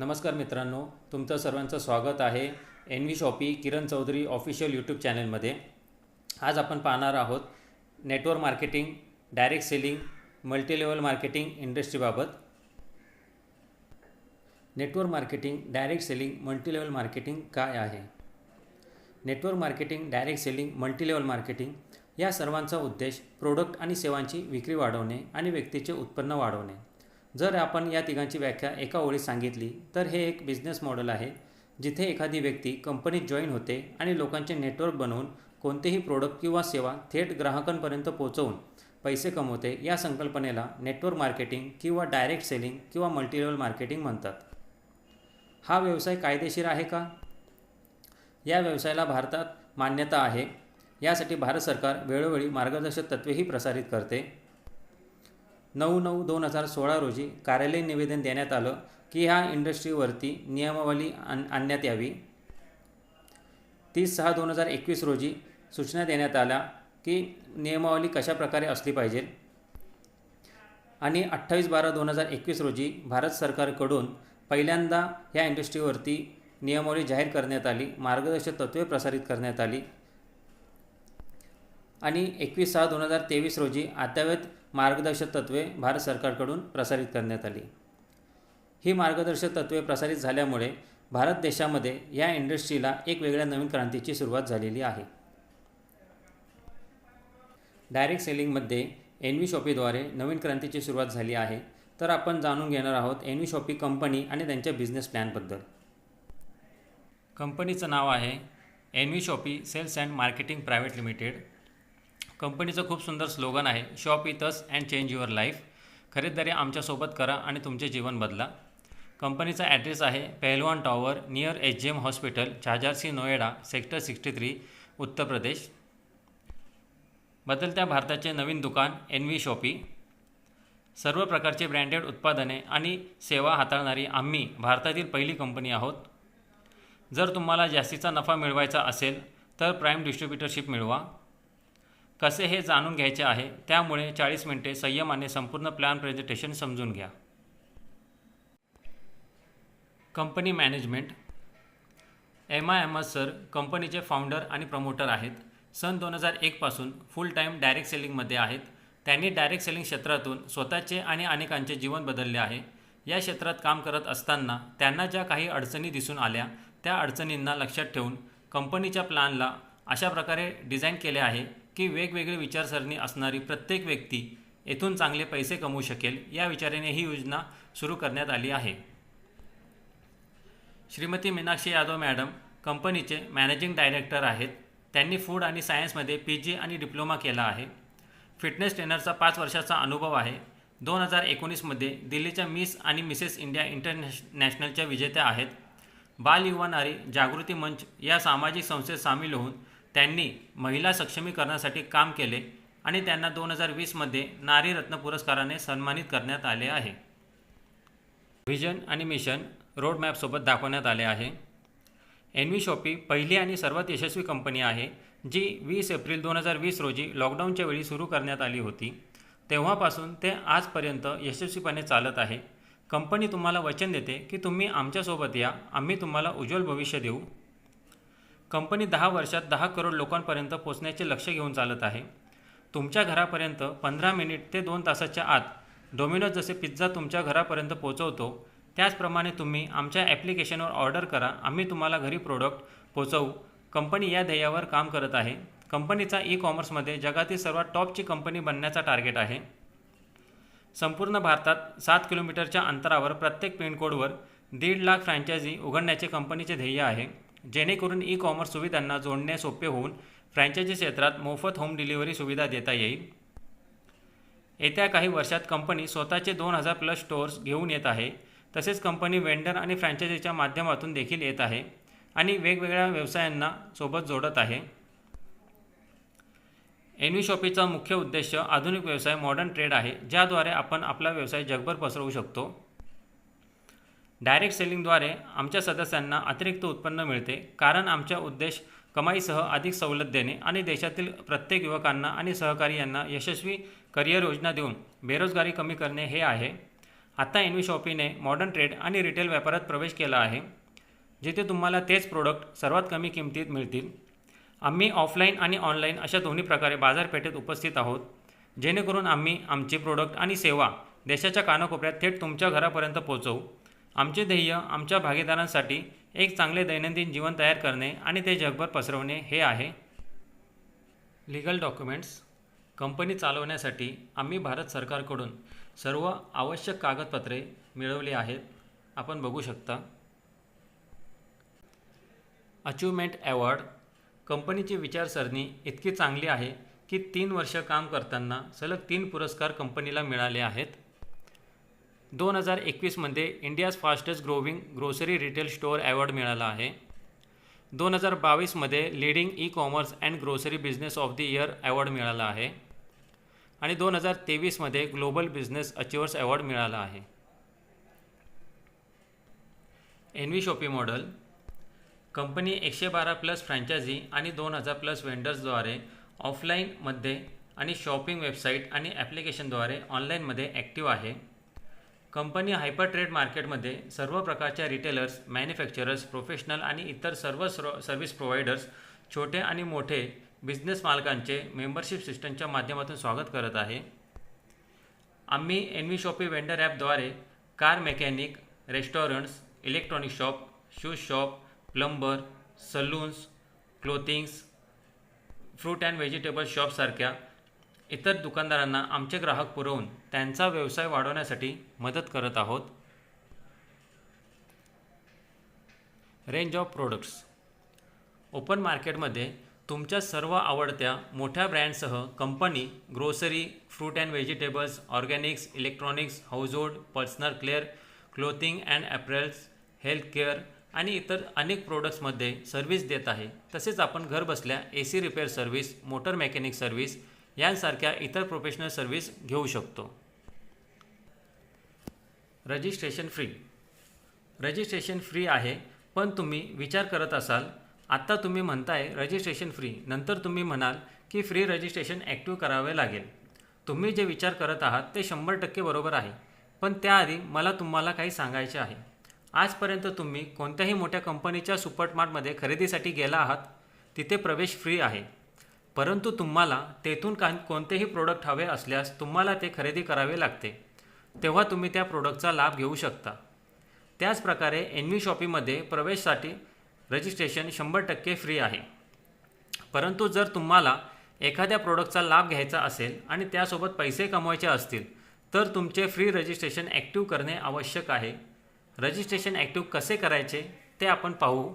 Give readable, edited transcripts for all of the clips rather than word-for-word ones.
नमस्कार मित्रांनो, तुमचं सर्वांचं स्वागत आहे N V Shoppy Kiran Chaudhary official YouTube चॅनलमध्ये। आज आपण पाहणार आहोत network marketing, direct selling, multi level marketing इंडस्ट्रीबाबत। Network marketing, direct selling, multi level marketing काय आहे? Network marketing, direct selling, multi level marketing या सर्वांचा उद्देश प्रोडक्ट आणि सेवांची विक्री वाढवणे आणि व्यक्तीचे उत्पन्न वाढवणे। जर आपण या तिघांची व्याख्या एका ओळीत सांगितली तर हे एक बिझनेस मॉडेल आहे जिथे एखादी व्यक्ती कंपनीत जॉईन होते आणि लोकांचे नेटवर्क बनवून कोणतेही प्रोडक्ट किंवा सेवा थेट ग्राहकांपर्यंत पोहोचवून पैसे कमवते। या संकल्पनेला नेटवर्क मार्केटिंग किंवा डायरेक्ट सेलिंग किंवा मल्टी लेवल मार्केटिंग म्हणतात। हा व्यवसाय कायदेशीर आहे का? या व्यवसायाला भारतात मान्यता आहे। यासाठी भारत सरकार वेळोवेळी मार्गदर्शक तत्त्वेही प्रसारित करते। 9/9/2016 रोजी कार्यालयीन निवेदन देण्यात आलं की ह्या इंडस्ट्रीवरती नियमावली आणण्यात यावी। 30/6/2021 रोजी सूचना देण्यात आल्या की नियमावली कशा प्रकारे असली पाहिजे आणि 28/12/2021 रोजी भारत सरकारकडून पहिल्यांदा ह्या इंडस्ट्रीवरती नियमावली जाहीर करण्यात आली, मार्गदर्शक तत्त्वे प्रसारित करण्यात आली आणि 21/6/2023 रोजी अद्ययावत मार्गदर्शक तत्त्वे भारत सरकारकडून प्रसारित करण्यात आली। ही मार्गदर्शक तत्त्वे प्रसारित झाल्यामुळे भारत देशामध्ये या इंडस्ट्रीला एक वेगळ्या नवीन क्रांतीची सुरुवात झालेली आहे। डायरेक्ट सेलिंगमध्ये एन व्ही शॉपीद्वारे नवीन क्रांतीची सुरुवात झाली आहे। तर आपण जाणून घेणार आहोत एन व्ही शॉपी कंपनी आणि त्यांच्या बिझनेस प्लॅनबद्दल। कंपनीचं नाव आहे N V shoppy sales and marketing private limited. कंपनीचं खूप सुंदर स्लोगन आहे, shop with us and change your life. खरीदारी आमच्यासोबत करा आणि तुमचे जीवन बदला। कंपनीचा ॲड्रेस आहे Pahalwan tower near HGM hospital, Shahjahan Noida, sector 63, Uttar प्रदेश। बदलत्या भारताचे नवीन दुकान एन व्ही शॉपी। सर्व प्रकारचे ब्रँडेड उत्पादने आणि सेवा हाताळणारी आम्ही भारतातील पहिली कंपनी आहोत। जर तुम्हाला जास्तीचा नफा मिळवायचा असेल तर प्राईम डिस्ट्रीब्युटरशिप मिळवा। कसे हे जाणून घ्यायचे आहे, त्यामुळे 40 मिनिटे संयमाने संपूर्ण प्लॅन प्रेझेंटेशन समजून घ्या। Company management. MIMS सर कंपनीचे फाउंडर आणि प्रमोटर आहेत। सन 2001 पासून फुल टाईम डायरेक्ट सेलिंगमध्ये आहेत। त्यांनी डायरेक्ट सेलिंग क्षेत्रातून स्वतःचे आणि अनेकांचे जीवन बदलले आहे। या क्षेत्रात काम करत असताना त्यांना ज्या काही अडचणी दिसून आल्या त्या अडचणींना लक्षात ठेवून कंपनीच्या प्लॅनला अशा प्रकारे डिझाईन केले आहे की वेगवेगळी विचारसरणी असणारी प्रत्येक व्यक्ती येथून चांगले पैसे कमवू शकेल। या विचाराने ही योजना सुरू करण्यात आली आहे। श्रीमती मीनाक्षी यादव मॅडम कंपनीचे मॅनेजिंग डायरेक्टर आहेत। त्यांनी फूड आणि सायन्समध्ये PG आणि डिप्लोमा केला आहे। फिटनेस ट्रेनरचा 5 वर्षाचा अनुभव आहे। 2019मध्ये दिल्लीच्या मिस आणि मिसेस इंडिया इंटरनॅशनलच्या विजेत्या आहेत। बाल युवा नारी जागृती मंच या सामाजिक संस्थेत सामील होऊन त्यांनी महिला सक्षमीकरणासाठी काम केले आणि त्यांना 2020मध्ये नारी रत्न पुरस्काराने सन्मानित करण्यात आले आहे। व्हिजन आणि मिशन रोडमॅपसोबत दाखवण्यात आले आहे। एन व्ही शॉपी पहिली आणि सर्वात यशस्वी कंपनी आहे जी 20 एप्रिल 2020 रोजी लॉकडाऊनच्या वेळी सुरू करण्यात आली होती। तेव्हापासून ते आजपर्यंत यशस्वीपणे चालत आहे। कंपनी तुम्हाला वचन देते की तुम्ही आमच्यासोबत या, आम्ही तुम्हाला उज्ज्वल भविष्य देऊ। कंपनी 10 वर्षात 10 करोड लोकांपर्यंत पोहोचण्याचे लक्ष्य घेऊन चालत आहे। तुमच्या घरापर्यंत 15 मिनिट ते 2 तासाच्या आत डोमिनोज जसे पिझ्झा तुमच्या घरापर्यंत पोहोचवतो त्याचप्रमाणे तुम्ही आमच्या ॲप्लिकेशनवर ऑर्डर करा, आम्ही तुम्हाला घरी प्रोडक्ट पोहोचवू। कंपनी या ध्येयावर काम करत आहे। कंपनीचा ई-कॉमर्समध्ये जगातील सर्वात टॉपची कंपनी बनण्याचा टार्गेट आहे। संपूर्ण भारतात 7 किलोमीटरच्या अंतरावर प्रत्येक पिनकोडवर 1.5 लाख फ्रँचायझी उघडण्याचे कंपनीचे ध्येय आहे, जेणेकरून ई-कॉमर्स सुविधांना जोडणे सोपे होऊन फ्रँचायझी क्षेत्रात मोफत होम डिलिव्हरी सुविधा देता येईल। येत्या काही वर्षात कंपनी स्वतःचे 2000+ स्टोअर्स घेऊन येत आहे। तसेच कंपनी वेंडर आणि फ्रँचायझीच्या माध्यमातून देखील येत आहे आणि वेगवेगळ्या व्यवसायांना सोबत जोडत आहे। एन व्ही शॉपीचा मुख्य उद्देश आधुनिक व्यवसाय मॉडर्न ट्रेड आहे, ज्याद्वारे आपण आपला व्यवसाय जगभर पसरवू शकतो। डायरेक्ट सेलिंगद्वारे आमच्या सदस्यांना अतिरिक्त उत्पन्न मिळते, कारण आमचा उद्देश कमाईसह अधिक सवलत देणे आणि देशातील प्रत्येक युवकांना आणि सहकारी यांना यशस्वी करिअर योजना देऊन बेरोजगारी कमी करणे हे आहे। आता एन व्ही शॉपीने मॉडर्न ट्रेड आणि रिटेल व्यापारात प्रवेश केला आहे, जिथे तुम्हाला तेच प्रोडक्ट सर्वात कमी किमतीत मिळतील. आम्ही ऑफलाईन आणि ऑनलाईन अशा दोन्ही प्रकारे बाजारपेठेत उपस्थित आहोत, जेणेकरून आम्ही आमचे प्रोडक्ट आणि सेवा देशाच्या कानाकोपऱ्यात थेट तुमच्या घरापर्यंत पोहोचवू. आमचे ध्येय आमच्या भागीदारांसाठी एक चांगले दैनंदिन जीवन तयार करणे आणि ते जगभर पसरवणे हे आहे. Legal documents. कंपनी चालवण्यासाठी आम्ही भारत सरकारकडून सर्व आवश्यक कागदपत्रे मिळवली आहेत. आपण बघू शकता. Achievement award. कंपनीची विचारसरणी इतकी चांगली आहे की 3 वर्ष काम करताना सलग 3 पुरस्कार कंपनीला मिळाले आहेत. 2021मध्ये India's fastest growing grocery retail store award मिळाला आहे. 2022मध्ये leading e commerce and grocery business of the year award मिळाला आहे आणि 2023मध्ये ग्लोबल बिझनेस अचिव्हर्स अवॉर्ड मिळाला आहे. N V Shoppy model. कंपनी 112+ फ्रँचायझी आणि 2000+ वेंडर्सद्वारे ऑफलाईनमध्ये आणि शॉपिंग वेबसाईट आणि ॲप्लिकेशनद्वारे ऑनलाईनमध्ये ॲक्टिव्ह आहे. कंपनी हायपर ट्रेड मार्केटमध्ये सर्व प्रकारच्या रिटेलर्स, मॅन्युफॅक्चरर्स, प्रोफेशनल आणि इतर सर्व सर्व्हिस प्रोव्हायडर्स, छोटे आणि मोठे बिझनेस मालकांचे मेंबरशिप सिस्टमच्या माध्यमातून स्वागत करत आहे. आम्ही एन व्ही शॉपी वेंडर ॲपद्वारे car mechanic, restaurants, electronic shop, shoes shop, plumber, salons, clothings, fruit and vegetable शॉपसारख्या इतर दुकानदारांना आमचे ग्राहक पुरवून त्यांचा व्यवसाय वाढवण्यासाठी मदत करत आहोत. Range of products. ओपन मार्केटमध्ये तुमच्या सर्व आवडत्या मोठ्या ब्रँडसह कंपनी grocery, fruit and vegetables, organics, electronics, household, personal care, clothing and apparels, health care आणि इतर अनेक प्रोडक्ट्समध्ये सर्व्हिस देत आहे. तसेच आपण घरबसल्या AC repair service, motor mechanic service यांसारख्या इतर प्रोफेशनल सर्व्हिस घेऊ शकतो. Registration free. रजिस्ट्रेशन फ्री आहे, पण तुम्ही विचार करत असाल, आत्ता तुम्ही म्हणताय रजिस्ट्रेशन फ्री, नंतर तुम्ही म्हणाल की फ्री रजिस्ट्रेशन ॲक्टिव्ह करावे लागेल. तुम्ही जे विचार करत आहात ते 100% बरोबर आहे, पण त्याआधी मला तुम्हाला काही सांगायचे आहे. आजपर्यंत तुम्ही कोणत्याही मोठ्या कंपनीच्या सुपरमार्टमध्ये खरेदीसाठी गेला आहात, तिथे प्रवेश फ्री आहे. परंतु तुम्हाला तेथून कोणतेही प्रोडक्ट हवे असल्यास तुम्हाला ते खरेदी करावे लागते, तेव्हा तुम्ही त्या प्रोडक्टचा लाभ घेऊ शकता. त्याचप्रकारे एन व्ही शॉपीमध्ये प्रवेशसाठी रजिस्ट्रेशन 100% फ्री आहे. परंतु जर तुम्हाला एखाद्या प्रोडक्टचा लाभ घ्यायचा असेल आणि त्यासोबत पैसे कमवायचे असतील तर तुमचे फ्री रजिस्ट्रेशन ॲक्टिव्ह करणे आवश्यक आहे. रजिस्ट्रेशन ॲक्टिव्ह कसे करायचे ते आपण पाहू.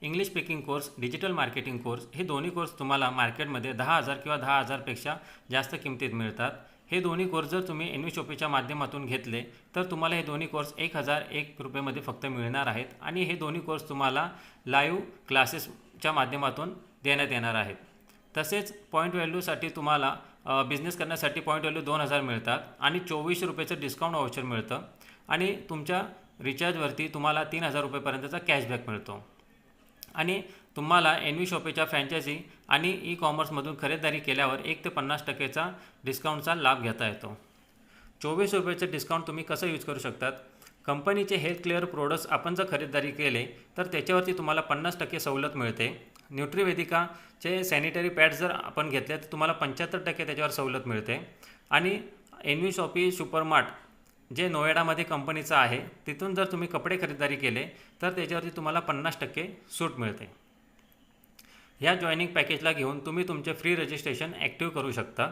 English speaking course, digital marketing course हे दोन्ही कोर्स तुम्हाला मार्केटमध्ये 10,000 किंवा 10,000पेक्षा जास्त किमतीत मिळतात. हे दोन्ही कोर्स जर तुम्ही एन व्ही शॉपीच्या माध्यमातून घेतले तर तुम्हाला हे दोन्ही कोर्स 1,001 रुपयेमध्ये फक्त मिळणार आहेत आणि हे दोन्ही कोर्स तुम्हाला लाईव्ह क्लासेसच्या माध्यमातून देण्यात येणार आहेत. तसेच पॉईंट व्हॅल्यूसाठी तुम्हाला बिझनेस करण्यासाठी पॉईंट व्हॅल्यू 2,000 मिळतात आणि 24 रुपयाचं डिस्काउंट वाउचर मिळतं आणि तुमच्या रिचार्जवरती तुम्हाला 3,000 रुपयेपर्यंतचा कॅशबॅक मिळतो. आणि तुम्हाला एन व्ही शॉपीच्या फ्रँचायझी आणि ई कॉमर्समधून खरेदीदारी केल्यावर 1 ते 50% डिस्काउंटचा लाभ घेता येतो. 24 रुपयाचं डिस्काउंट तुम्ही कसं यूज करू शकतात. कंपनीचे हेल्थ केअर प्रोडक्ट्स आपण जर खरेदीदारी केले तर त्याच्यावरती तुम्हाला 50% सवलत मिळते. न्यूट्रीवेदिकाचे सॅनिटरी पॅड्स जर आपण घेतले तर तुम्हाला 75% त्याच्यावर सवलत मिळते. आणि एन व्ही शॉपी सुपरमार्ट जे नोएडामध्ये कंपनीचं आहे तिथून जर तुम्ही कपडे खरेदीदारी केले तर त्याच्यावरती तुम्हाला 50% सूट मिळते. ह्या जॉईनिंग पॅकेजला घेऊन तुम्ही तुमचे फ्री रजिस्ट्रेशन ॲक्टिव्ह करू शकता.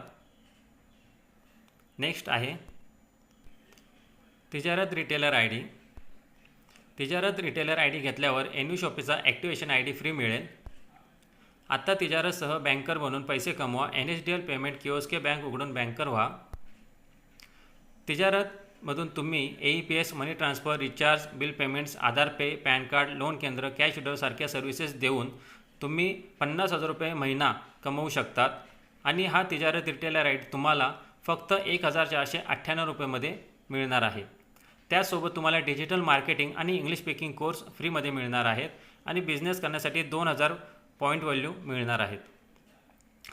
नेक्स्ट आहे Tijarat retailer I D. Tijarat retailer I D घेतल्यावर एन व्ही शॉपीचा ॲक्टिवेशन ID फ्री मिळेल. आत्ता तिजारतसह बँकर बनून पैसे कमवा. NSDL पेमेंट किओस्के बँक उघडून बँकर व्हा. तिजारतमधून तुम्ही AEPS, money transfer, recharge, bill payments, Aadhaar pay, PAN card, loan केंद्र, कॅश विड्रॉ सारख्या सर्व्हिसेस देऊन तुम्ही 50,000 रुपये महिना कमवू शकतात. आणि हा तिजारत रिटेलर आय डी तुम्हाला फक्त 1,498 रुपयेमध्ये मिळणार आहे. त्यासोबत तुम्हाला डिजिटल मार्केटिंग आणि इंग्लिश स्पीकिंग कोर्स फ्रीमध्ये मिळणार आहेत आणि बिझनेस करण्यासाठी 2,000 पॉईंट व्हॅल्यू मिळणार आहेत.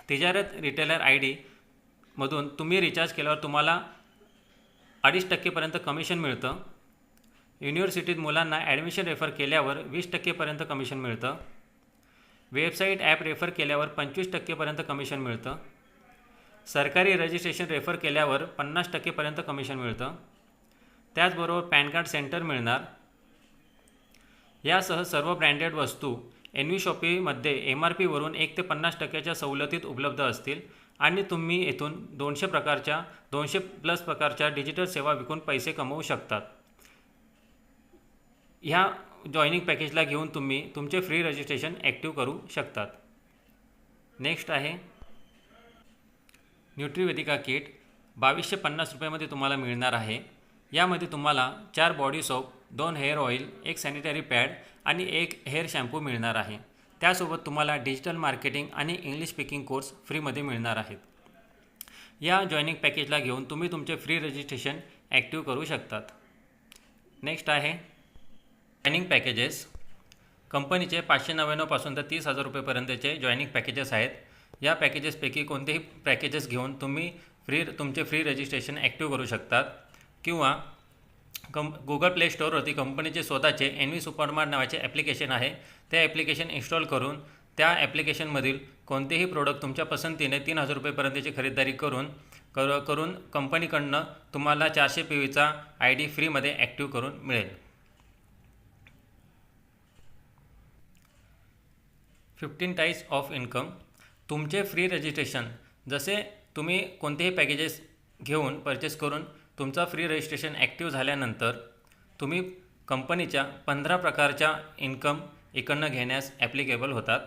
तिजारत रिटेलर आय डी मधून तुम्ही रिचार्ज केल्यावर तुम्हाला 2.5% कमिशन मिळतं. युनिव्हर्सिटीत मुलांना ॲडमिशन रेफर केल्यावर 20% कमिशन मिळतं. वेबसाईट ॲप रेफर केल्यावर 25% कमिशन मिळतं. सरकारी रजिस्ट्रेशन रेफर केल्यावर 50% कमिशन मिळतं. त्याचबरोबर पॅन कार्ड सेंटर मिळणार. यासह सर्व ब्रँडेड वस्तू NV शॉपीमध्ये MRP वरून 1 ते 50% सवलतीत उपलब्ध असतील आणि तुम्ही येथून 200+ प्रकारच्या डिजिटल सेवा विकून पैसे कमवू शकतात. ह्या जॉईनिंग पॅकेजला घेऊन तुम्ही तुमचे फ्री रजिस्ट्रेशन ॲक्टिव्ह करू शकतात. नेक्स्ट आहे न्यूट्रीवेदिका किट. 2250 रुपयामध्ये तुम्हाला मिळणार आहे. यामध्ये तुम्हाला 4 body soap, 2 hair oil, 1 sanitary pad आणि 1 हेअर शॅम्पू मिळणार आहे. त्यासोबत तुम्हाला डिजिटल मार्केटिंग आणि इंग्लिश स्पीकिंग कोर्स फ्रीमध्ये मिळणार आहेत. या जॉईनिंग पॅकेजला घेऊन तुम्ही तुमचे फ्री रजिस्ट्रेशन ॲक्टिव्ह करू शकतात. नेक्स्ट आहे जॉईनिंग पॅकेजेस. कंपनीचे 599 पासून तर 30,000 रुपयेपर्यंतचे जॉईनिंग पॅकेजेस आहेत. या पॅकेजेसपैकी कोणतेही पॅकेजेस घेऊन तुम्ही तुमचे फ्री रजिस्ट्रेशन ॲक्टिव्ह करू शकतात किंवा गुगल प्ले स्टोअरवरती कंपनीचे स्वतःचे NV सुपरमार्ट नावाचे ॲप्लिकेशन आहे. ते ॲप्लिकेशन इन्स्टॉल करून त्या ॲप्लिकेशनमधील कोणतेही प्रोडक्ट तुमच्या पसंतीने 3,000 रुपयेपर्यंतची खरेदी करून कंपनीकडनं तुम्हाला 400 PVचा ID फ्रीमध्ये ॲक्टिव्ह करून मिळेल. 15 टाईप्स ऑफ इन्कम. तुमचे फ्री रजिस्ट्रेशन, जसे तुम्ही कोणतेही पॅकेजेस घेऊन परचेस करून तुमचा फ्री रजिस्ट्रेशन ॲक्टिव्ह झाल्यानंतर तुम्ही कंपनीच्या 15 प्रकारच्या इन्कम इकडनं घेण्यास ॲप्लिकेबल होतात.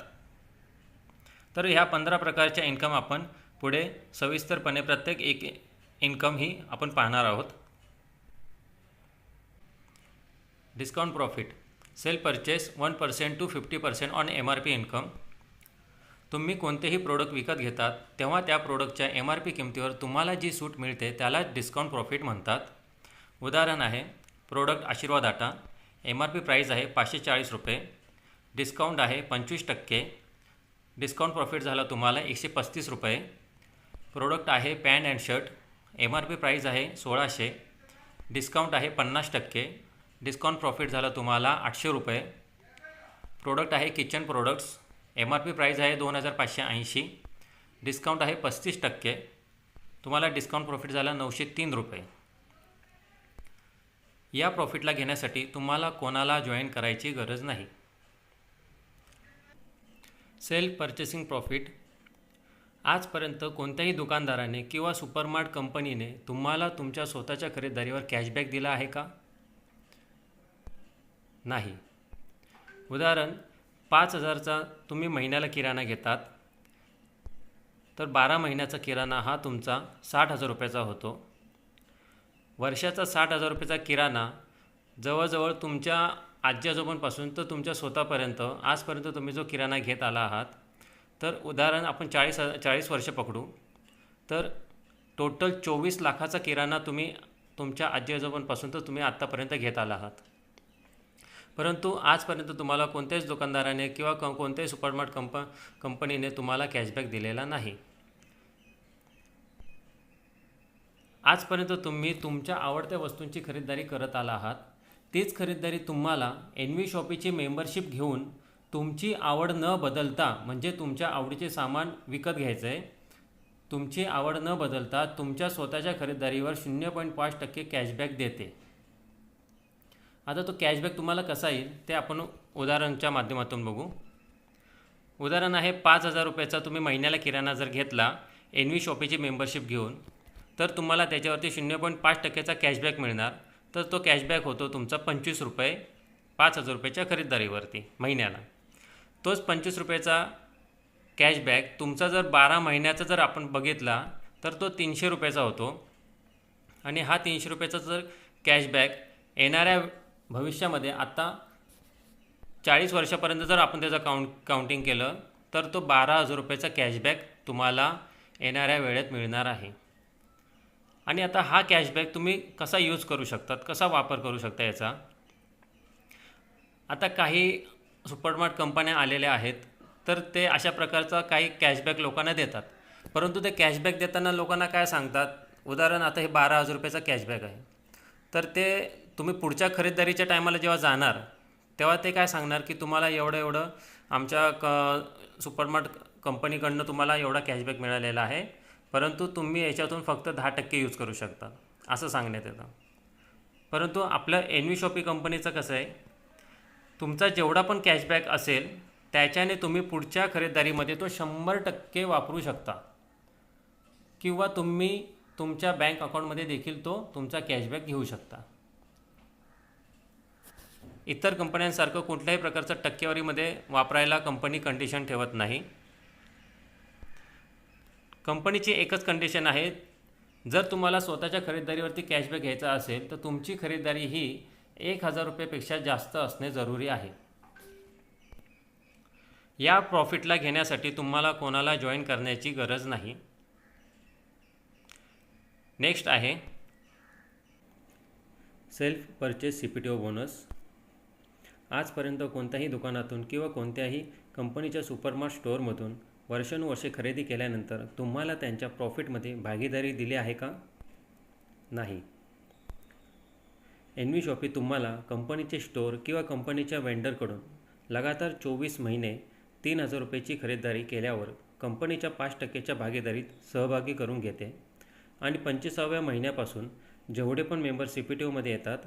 तर ह्या 15 प्रकारच्या इन्कम आपण पुढे सविस्तरपणे प्रत्येक एक इन्कम ही आपण पाहणार आहोत. Discount profit. Sale purchase 1% to 50% on MRP income. तुम्ही कोणतेही प्रोडक्ट विकत घेतात तेव्हा त्या प्रोडक्टच्या MRP किमतीवर तुम्हाला जी सूट मिळते त्याला डिस्काउंट प्रॉफिट म्हणतात. उदाहरण आहे प्रोडक्ट आशीर्वाद आटा. MRP प्राईस आहे 540 रुपये. डिस्काउंट आहे 25%. डिस्काउंट प्रॉफिट झाला तुम्हाला 135 रुपये. प्रोडक्ट आहे pant and shirt. MRP price आहे 1600. डिस्काउंट आहे 50%. डिस्काउंट प्रॉफिट झाला तुम्हाला 800 रुपये. प्रोडक्ट आहे किचन प्रोडक्ट्स. MRP प्राईस आहे 2580. डिस्काउंट आहे 35%. तुम्हाला डिस्काउंट प्रॉफिट झाला 903 रुपये. या प्रॉफिटला घेण्यासाठी तुम्हाला कोणाला जॉईन करायची गरज नाही. Self purchasing profit. आजपर्यंत कोणत्याही दुकानदाराने किंवा सुपरमार्ट कंपनीने तुम्हाला तुमच्या स्वतःच्या खरेदीदारीवर कॅशबॅक दिला आहे का? नाही. उदाहरण 5,000चा तुम्ही महिन्याला किराणा घेतात तर 12 महिन्याचा किराणा हा तुमचा 60,000 रुपयाचा होतो. वर्षाचा 60,000 रुपयाचा किराणा जवळजवळ तुमच्या आजी आजोबांपासून तर तुमच्या स्वतःपर्यंत आजपर्यंत तुम्ही जो किराणा घेत आला आहात, तर उदाहरण आपण 40 वर्ष पकडू तर टोटल 24 लाखाचा किराणा तुम्ही तुमच्या आजी आजोबांपासून तर तुम्ही आत्तापर्यंत घेत आला आहात. परंतु आजपर्यंत तुम्हाला कोणत्याच दुकानदाराने किंवा कोणत्याही सुपरमार्ट कंपनीने तुम्हाला कॅशबॅक दिलेला नाही. आजपर्यंत तुम्ही तुमच्या आवडत्या वस्तूंची खरेदीदारी करत आला आहात. तीच खरेदीदारी तुम्हाला NV शॉपीची मेंबरशिप घेऊन तुमची आवड न बदलता, म्हणजे तुमच्या आवडीचे सामान विकत घ्यायचं आहे, तुमची आवड न बदलता तुमच्या स्वतःच्या खरेदीदारीवर 0.5% कॅशबॅक देते. आता तो कॅशबॅक तुम्हाला कसा येईल ते आपण उदाहरणाच्या माध्यमातून बघू. उदाहरण आहे 5,000 रुपयाचा तुम्ही महिन्याला किराणा जर घेतला NV शॉपीची मेंबरशिप घेऊन, तर तुम्हाला त्याच्यावरती 0.5%चा कॅशबॅक मिळणार. तर तो कॅशबॅक होतो तुमचा 25 रुपये 5,000 रुपयाच्या खरेदीदारीवरती महिन्याला. तोच 25 रुपयाचा कॅशबॅक तुमचा जर 12 महिन्याचा जर आपण बघितला तर तो 300 रुपयाचा होतो. आणि हा 300 रुपयाचा जर कॅशबॅक येणाऱ्या भविष्यामध्ये आता 40 वर्षापर्यंत जर आपण त्याचं काउंटिंग केलं तर तो 12,000 रुपयाचा कॅशबॅक तुम्हाला येणाऱ्या वेळेत मिळणार आहे. आणि आता हा कॅशबॅक तुम्ही कसा यूज करू शकतात, कसा वापर करू शकता याचा. आता काही सुपरमार्ट कंपन्या आलेल्या आहेत तर ते अशा प्रकारचा काही कॅशबॅक लोकांना देतात. परंतु ते कॅशबॅक देताना लोकांना काय सांगतात, उदाहरण आता हे 12,000 रुपयाचा कॅशबॅक आहे, तर ते तुम्ही पुढच्या खरीददारीच्या टायमाला जेव्हा जाणार तेव्हा ते काय सांगणार की तुम्हाला एवढं एवढं आमच्या सुपरमार्ट कंपनीकडनं तुम्हाला एवढा कॅशबॅक मिळालेला आहे, परंतु तुम्ही याच्यातून फक्त 10% यूज करू शकता असं सांगण्यात येतं. परंतु आपलं एनव्ही शॉपी कंपनीचं कसं आहे, तुमचा जेवढा पण कॅशबॅक असेल त्याच्याने तुम्ही पुढच्या खरीददारीमध्ये तो 100% वापरू शकता किंवा तुम्ही तुमच्या बँक अकाउंटमध्ये देखील तो तुमचा कॅशबॅक घेऊ शकता. इतर कंपन्यांसारखं कुठल्याही प्रकारचं टक्केवारीमध्ये वापरायला कंपनी कंडिशन ठेवत नाही. कंपनीची एकच कंडिशन आहे, जर तुम्हाला स्वतःच्या खरीददारीवरती कॅशबॅक घ्यायचा असेल तर तुमची खरीददारी ही 1,000 रुपयेपेक्षा जास्त असणे जरुरी आहे. या प्रॉफिटला घेण्यासाठी तुम्हाला कोणाला जॉईन करण्याची गरज नाही. नेक्स्ट आहे सेल्फ परचेस CPTO बोनस. आजपर्यंत कोणत्याही दुकानातून किंवा कोणत्याही कंपनीच्या सुपरमार्ट स्टोअरमधून वर्षानुवर्षे खरेदी केल्यानंतर तुम्हाला त्यांच्या प्रॉफिटमध्ये भागीदारी दिली आहे का? नाही. एनव्ही शॉपी तुम्हाला कंपनीचे स्टोअर किंवा कंपनीच्या वेंडरकडून लगातार 24 महिने 3,000 रुपयाची खरेदीदारी केल्यावर कंपनीच्या 5%च्या भागीदारीत सहभागी करून घेते आणि 25व्या महिन्यापासून जेवढे पण मेंबर CPTOमध्ये येतात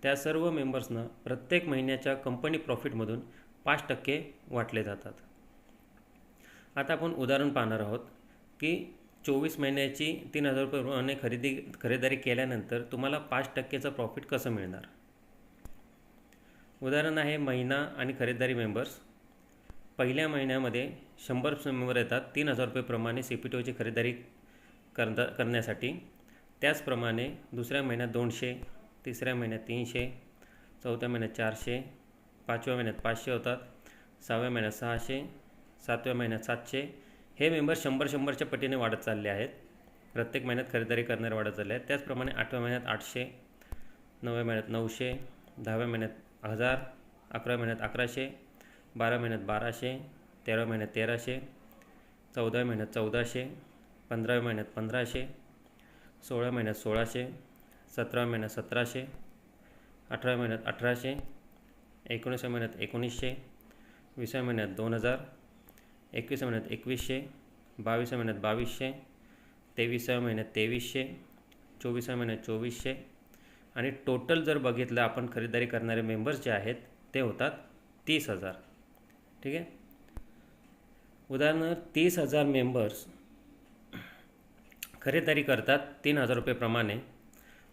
त्या सर्व मेंबर्सना प्रत्येक महिन्याच्या कंपनी प्रॉफिटमधून 5% वाटले जातात. आता आपण उदाहरण पाहणार आहोत की 24 महिन्याची 3,000 रुपये खरेदीदारी केल्यानंतर तुम्हाला 5%चं प्रॉफिट कसं मिळणार. उदाहरण आहे महिना आणि खरेदीदारी मेंबर्स. पहिल्या महिन्यामध्ये 100 मेंबर येतात 3,000 रुपयेप्रमाणे CPTOची खरेदीदारी करण्यासाठी. त्याचप्रमाणे दुसऱ्या महिन्यात 200, तिसऱ्या महिन्यात 300, चौथ्या महिन्यात 400, 5व्या महिन्यात 500 होतात, 6व्या महिन्यात 600, 7व्या महिन्यात 700. हे मेंबर 100च्या पटीने वाढत चालले आहेत. प्रत्येक महिन्यात खरेदीदारी करणारे वाढत चालले आहेत. त्याचप्रमाणे 8व्या महिन्यात 800, 9व्या महिन्यात 900, 10व्या महिन्यात 1000, 11व्या महिन्यात 1100, 12व्या महिन्यात 1200, 13व्या महिन्यात 1300, 14व्या महिन्यात 1400, 15व्या महिन्यात 1500, 16व्या महिन्यात 1600, 17व्या महिन्यात 1700, 18व्या महिन्यात 1800, 19व्या महिन्यात 1900, 20व्या महिन्यात 2000, 21व्या महिन्यात 2100, 22व्या महिन्यात 2200, 23व्या महिन्यात 2300, 24व्या महिन्यात 2400 आणि टोटल जर बघितलं आपण खरेदीदारी करणारे मेंबर्स जे आहेत ते होतात 30,000. ठीक आहे. उदाहरणार्थ 30,000 मेंबर्स खरेदीदारी करतात 3,000 रुपयेप्रमाणे,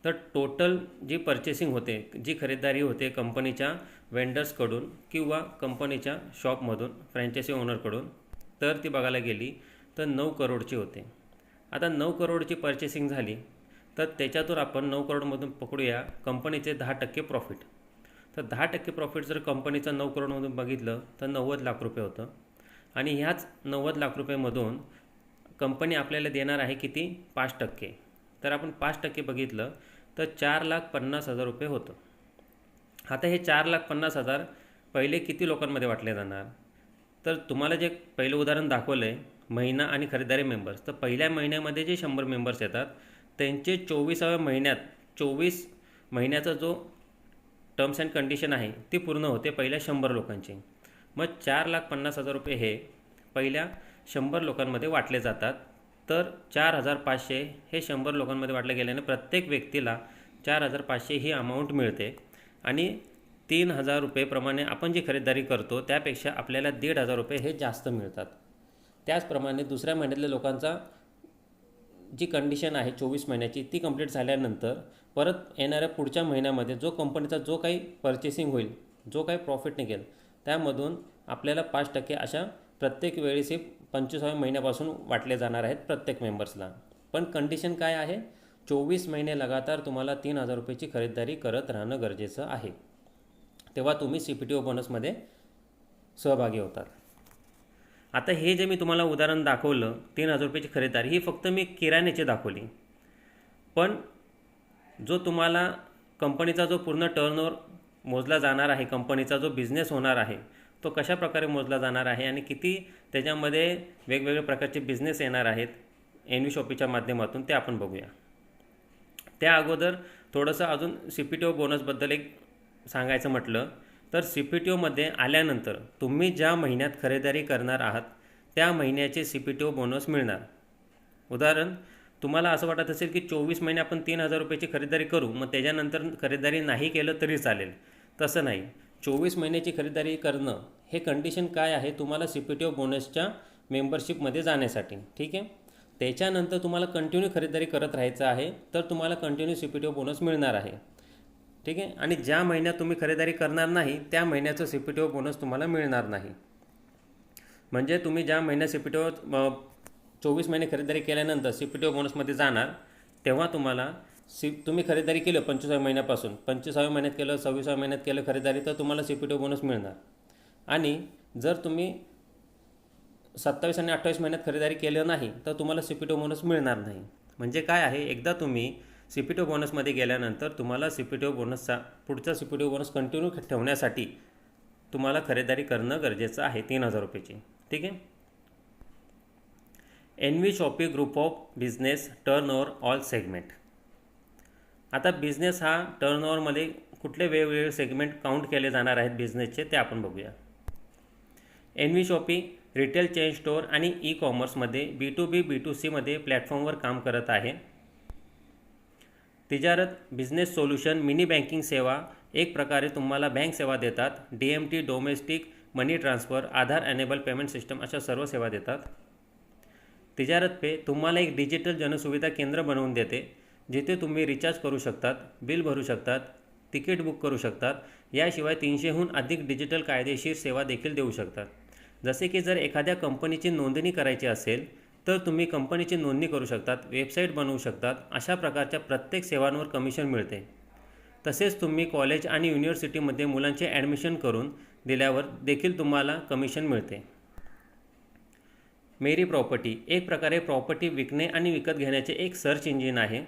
तर टोटल जी पर्चेसिंग होते, जी खरेदीदारी होते कंपनीच्या वेंडर्सकडून किंवा कंपनीच्या शॉपमधून फ्रँचायझी ओनरकडून, तर ती बघायला गेली तर 9 करोडची होते. आता 9 करोडची पर्चेसिंग झाली तर त्याच्यातून आपण 9 करोडमधून पकडूया कंपनीचे 10% प्रॉफिट. तर 10% प्रॉफिट जर कंपनीचं 9 करोडमधून बघितलं तर 90 लाख रुपये होतं आणि ह्याच 90 लाख रुपयेमधून कंपनी आपल्याला देणार आहे किती? 5%. तर आपण 5% बघितलं तर 4,50,000 रुपये होतं. आता हे 4,50,000 पहिले किती लोकांमध्ये वाटले जाणार? तर तुम्हाला जे पहिलं उदाहरण दाखवलं आहे महिना आणि खरेदीदारी मेंबर्स, तर पहिल्या महिन्यामध्ये जे 100 मेंबर्स येतात त्यांचे 24व्या महिन्यात 24 महिन्याचा जो टर्म्स अँड कंडिशन आहे ती पूर्ण होते पहिल्या 100 लोकांची. मग 4,50,000 रुपये हे पहिल्या 100 लोकांमध्ये वाटले जातात. तर 4,500 हे 100 लोकांमध्ये वाटले गेल्याने प्रत्येक व्यक्तीला 4,500 ही अमाऊंट मिळते आणि 3,000 रुपयेप्रमाणे आपण जी खरेदीदारी करतो त्यापेक्षा आपल्याला 1,500 रुपये हे जास्त मिळतात. त्याचप्रमाणे दुसऱ्या महिन्यातल्या लोकांचा जी कंडिशन आहे 24 महिन्याची ती कंप्लीट झाल्यानंतर परत येणाऱ्या पुढच्या महिन्यामध्ये जो कंपनीचा जो काही पर्चेसिंग होईल, जो काही प्रॉफिट निघेल त्यामधून आपल्याला 5% अशा प्रत्येक वेळेस 25व्या महिन्यापासून वाटले जाणार आहेत प्रत्येक मेंबर्सला. पण कंडिशन काय आहे? 24 महिने लगातार तुम्हाला 3,000 रुपयाची खरेदीदारी करत राहणं गरजेचं आहे, तेव्हा तुम्ही CPTO बोनसमध्ये सहभागी होतात. आता हे जे मी तुम्हाला उदाहरण दाखवलं 3,000 रुपयाची खरेदीदारी, ही फक्त मी किराण्याची दाखवली. पण जो तुम्हाला कंपनीचा जो पूर्ण टर्नओव्हर मोजला जाणार आहे, कंपनीचा जो बिझनेस होणार आहे तो कशा प्रकारे मोजला जाणार आहे आणि किती त्याच्यामध्ये वेगवेगळ्या प्रकारचे बिझनेस येणार आहेत एन व्ही शॉपीच्या माध्यमातून ते आपण बघूया. त्या अगोदर थोडंसं अजून CPTO बोनसबद्दल एक सांगायचं म्हटलं तर CPTOमध्ये आल्यानंतर तुम्ही ज्या महिन्यात खरेदी करणार आहात त्या महिन्याचे CPTO बोनस मिळणार. उदाहरण, तुम्हाला असं वाटत असेल की 24 महिने आपण 3,000 रुपयाची खरेदी करू, मग त्याच्यानंतर खरेदी नाही केलं तरी चालेल. तसं नाही. 24 महिन्याची खरेदी करणं हे कंडिशन काय आहे, तुम्हाला CPTO बोनसच्या मेंबरशिपमध्ये जाण्यासाठी. ठीक आहे. त्याच्यानंतर तुम्हाला कंटिन्यू खरेदी करत राहायचं आहे तर तुम्हाला कंटिन्यू CPTO बोनस मिळणार आहे. ठीक आहे. आणि ज्या महिन्यात तुम्ही खरेदी करणार नाही त्या महिन्याचं CPTO बोनस तुम्हाला मिळणार नाही. म्हणजे तुम्ही ज्या महिन्यात CPTO 24 महिने खरेदी केल्यानंतर CPTO बोनसमध्ये जाणार तेव्हा तुम्हाला तुम्ही खरेदी केलं 25व्या महिन्यापासून 25व्या महिन्यात केलं 26व्या महिन्यात केलं खरेदी तर तुम्हाला CPTO बोनस मिळणार. आणि जर तुम्ही 27 आणि 28 महिन्यात खरेदी केलं नाही तर तुम्हाला CPTO बोनस मिळणार नाही. म्हणजे काय आहे, एकदा तुम्ही CPTO बोनसमध्ये गेल्यानंतर तुम्हाला CPTO बोनसचा पुढचा CPTO बोनस कंटिन्यू ठेवण्यासाठी तुम्हाला खरेदी करणं गरजेचं आहे 3,000 रुपयाची. ठीक आहे. NV shoppy group of business turnover all segment. आता बिझनेस हा टर्नओव्हरमध्ये कुठले वेगवेगळे सेगमेंट काउंट केले जाणार आहेत बिझनेसचे ते आपण बघूया. NV shoppy retail chain store आणि ई-कॉमर्समध्ये B2B B2C मध्ये प्लॅटफॉर्मवर काम करत आहे. तिजारत बिझनेस सोल्युशन मिनी बँकिंग सेवा एक प्रकारे तुम्हाला बँक सेवा देतात. DMT डोमेस्टिक मनी ट्रान्सफर, आधार एनेबल पेमेंट सिस्टम अशा सर्व सेवा देतात. तिजारत पे तुम्हाला एक डिजिटल जनसुविधा केंद्र बनवून देते जिथे तुम्ही रिचार्ज करू शकतात, बिल भरू शकतात, तिकीट बुक करू शकतात. याशिवाय 300हून अधिक डिजिटल कायदेशीर सेवा देखील देऊ शकतात. जसे की जर एखाद्या कंपनीची नोंदणी करायची असेल तर तुम्ही कंपनीची नोंदणी करू शकतात, वेबसाईट बनवू शकतात. अशा प्रकारच्या प्रत्येक सेवांवर कमिशन मिळते. तसेच तुम्ही कॉलेज आणि युनिव्हर्सिटीमध्ये मुलांचे ॲडमिशन करून दिल्यावर देखील तुम्हाला कमिशन मिळते. मेरी प्रॉपर्टी एक प्रकारे प्रॉपर्टी विकणे आणि विकत घेण्याचे एक सर्च इंजिन आहे.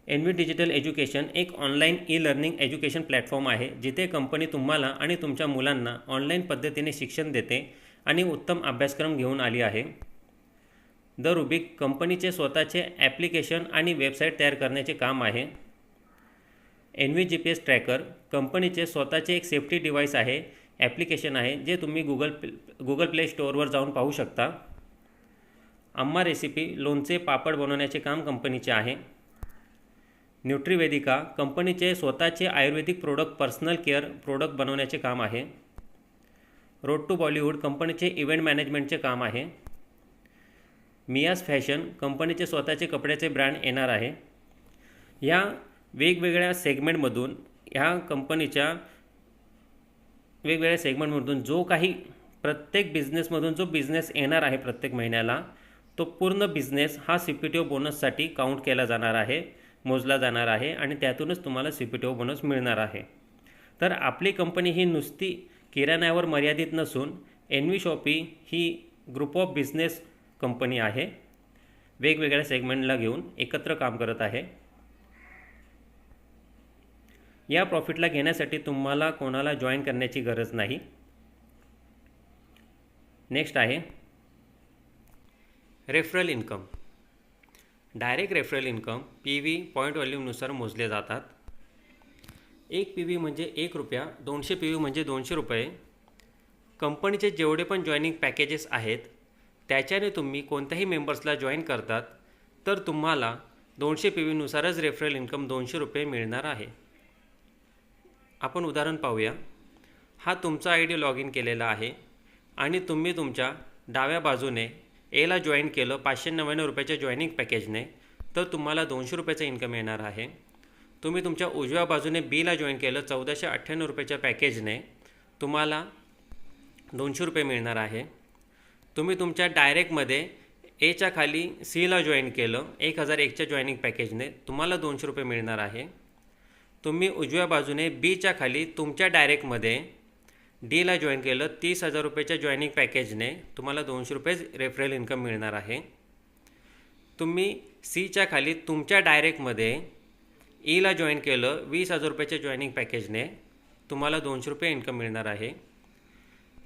NV डिजिटल एज्युकेशन एक ऑनलाईन ई-लर्निंग एज्युकेशन प्लॅटफॉर्म आहे जिथे कंपनी तुम्हाला आणि तुमच्या मुलांना ऑनलाईन पद्धतीने शिक्षण देते आणि उत्तम अभ्यासक्रम घेऊन आली आहे. द रुबिक कंपनीचे स्वतःचे ॲप्लिकेशन आणि वेबसाईट तयार करण्याचे काम आहे. NV GPS ट्रॅकर कंपनीचे स्वतःचे एक सेफ्टी डिव्हाइस आहे, ॲप्लिकेशन आहे जे तुम्ही गुगल प्ले स्टोअरवर जाऊन पाहू शकता. अम्मा रेसिपी लोणचे पापड बनवण्याचे काम कंपनीचे आहे. न्यूट्रीवेदिका कंपनीचे स्वतःचे आयुर्वेदिक प्रोडक्ट पर्सनल केअर प्रोडक्ट बनवण्याचे काम आहे. रोड टू बॉलिवूड कंपनीचे इव्हेंट मॅनेजमेंटचे काम आहे. मियाज फॅशन कंपनीचे स्वतःचे कपड्याचे ब्रँड येणार आहे. या वेगवेगळ्या सेगमेंटमधून ह्या कंपनीच्या वेगवेगळ्या सेगमेंटमधून जो काही प्रत्येक बिझनेसमधून जो बिझनेस येणार आहे प्रत्येक महिन्याला तो पूर्ण बिझनेस हा CPTO बोनससाठी काउंट केला जाणार आहे, मोजला जाणार आहे आणि त्यातूनच तुम्हाला CPTO बोनस मिळणार आहे. तर आपली कंपनी ही नुसती किराण्यावर मर्यादित नसून NV शॉपी ही ग्रुप ऑफ बिझनेस कंपनी आहे. वेगवेगळ्या सेगमेंटला घेऊन एकत्र काम करत आहे. या प्रॉफिटला घेण्यासाठी तुम्हाला कोणाला जॉईन करण्याची गरज नाही. नेक्स्ट आहे referral income. Direct referral income PV point व्हॅल्यूनुसार मोजले जातात. 1 PV म्हणजे 1 रुपया, 200 PV म्हणजे 200 रुपये. कंपनीचे जेवढे पण जॉईनिंग पॅकेजेस आहेत त्याच्याने तुम्ही कोणत्याही मेंबर्सला जॉईन करतात तर तुम्हाला 200 PV नुसारच रेफरल इन्कम 200 रुपये मिळणार आहे. आपण उदाहरण पाहूया. हा तुमचा ID लॉग इन केलेला आहे आणि तुम्ही तुमच्या डाव्या बाजूने Aला जॉईन केलं 599 रुपयाच्या जॉईनिंग पॅकेजने तर तुम्हाला 200 रुपयाचा इन्कम येणार आहे. तुम्ही तुमच्या उजव्या बाजूने Bला जॉईन केलं 1498 रुपयाच्या पॅकेजने तुम्हाला 200 रुपये मिळणार आहे. तुम्ही तुमच्या डायरेक्टमध्ये Aच्या खाली Cला जॉईन केलं 1001च्या जॉईनिंग पॅकेजने तुम्हाला 200 रुपये मिळणार आहे. तुम्ही उजव्या बाजूने Bच्या खाली तुमच्या डायरेक्टमध्ये Dला जॉईन केलं 30,000 रुपयाच्या जॉईनिंग पॅकेजने तुम्हाला 200 रुपये रेफरल इन्कम मिळणार आहे. तुम्ही Cच्या खाली तुमच्या डायरेक्टमध्ये Eला जॉईन केलं 20,000 रुपयाच्या जॉईनिंग पॅकेजने तुम्हाला 200 रुपये इन्कम मिळणार आहे.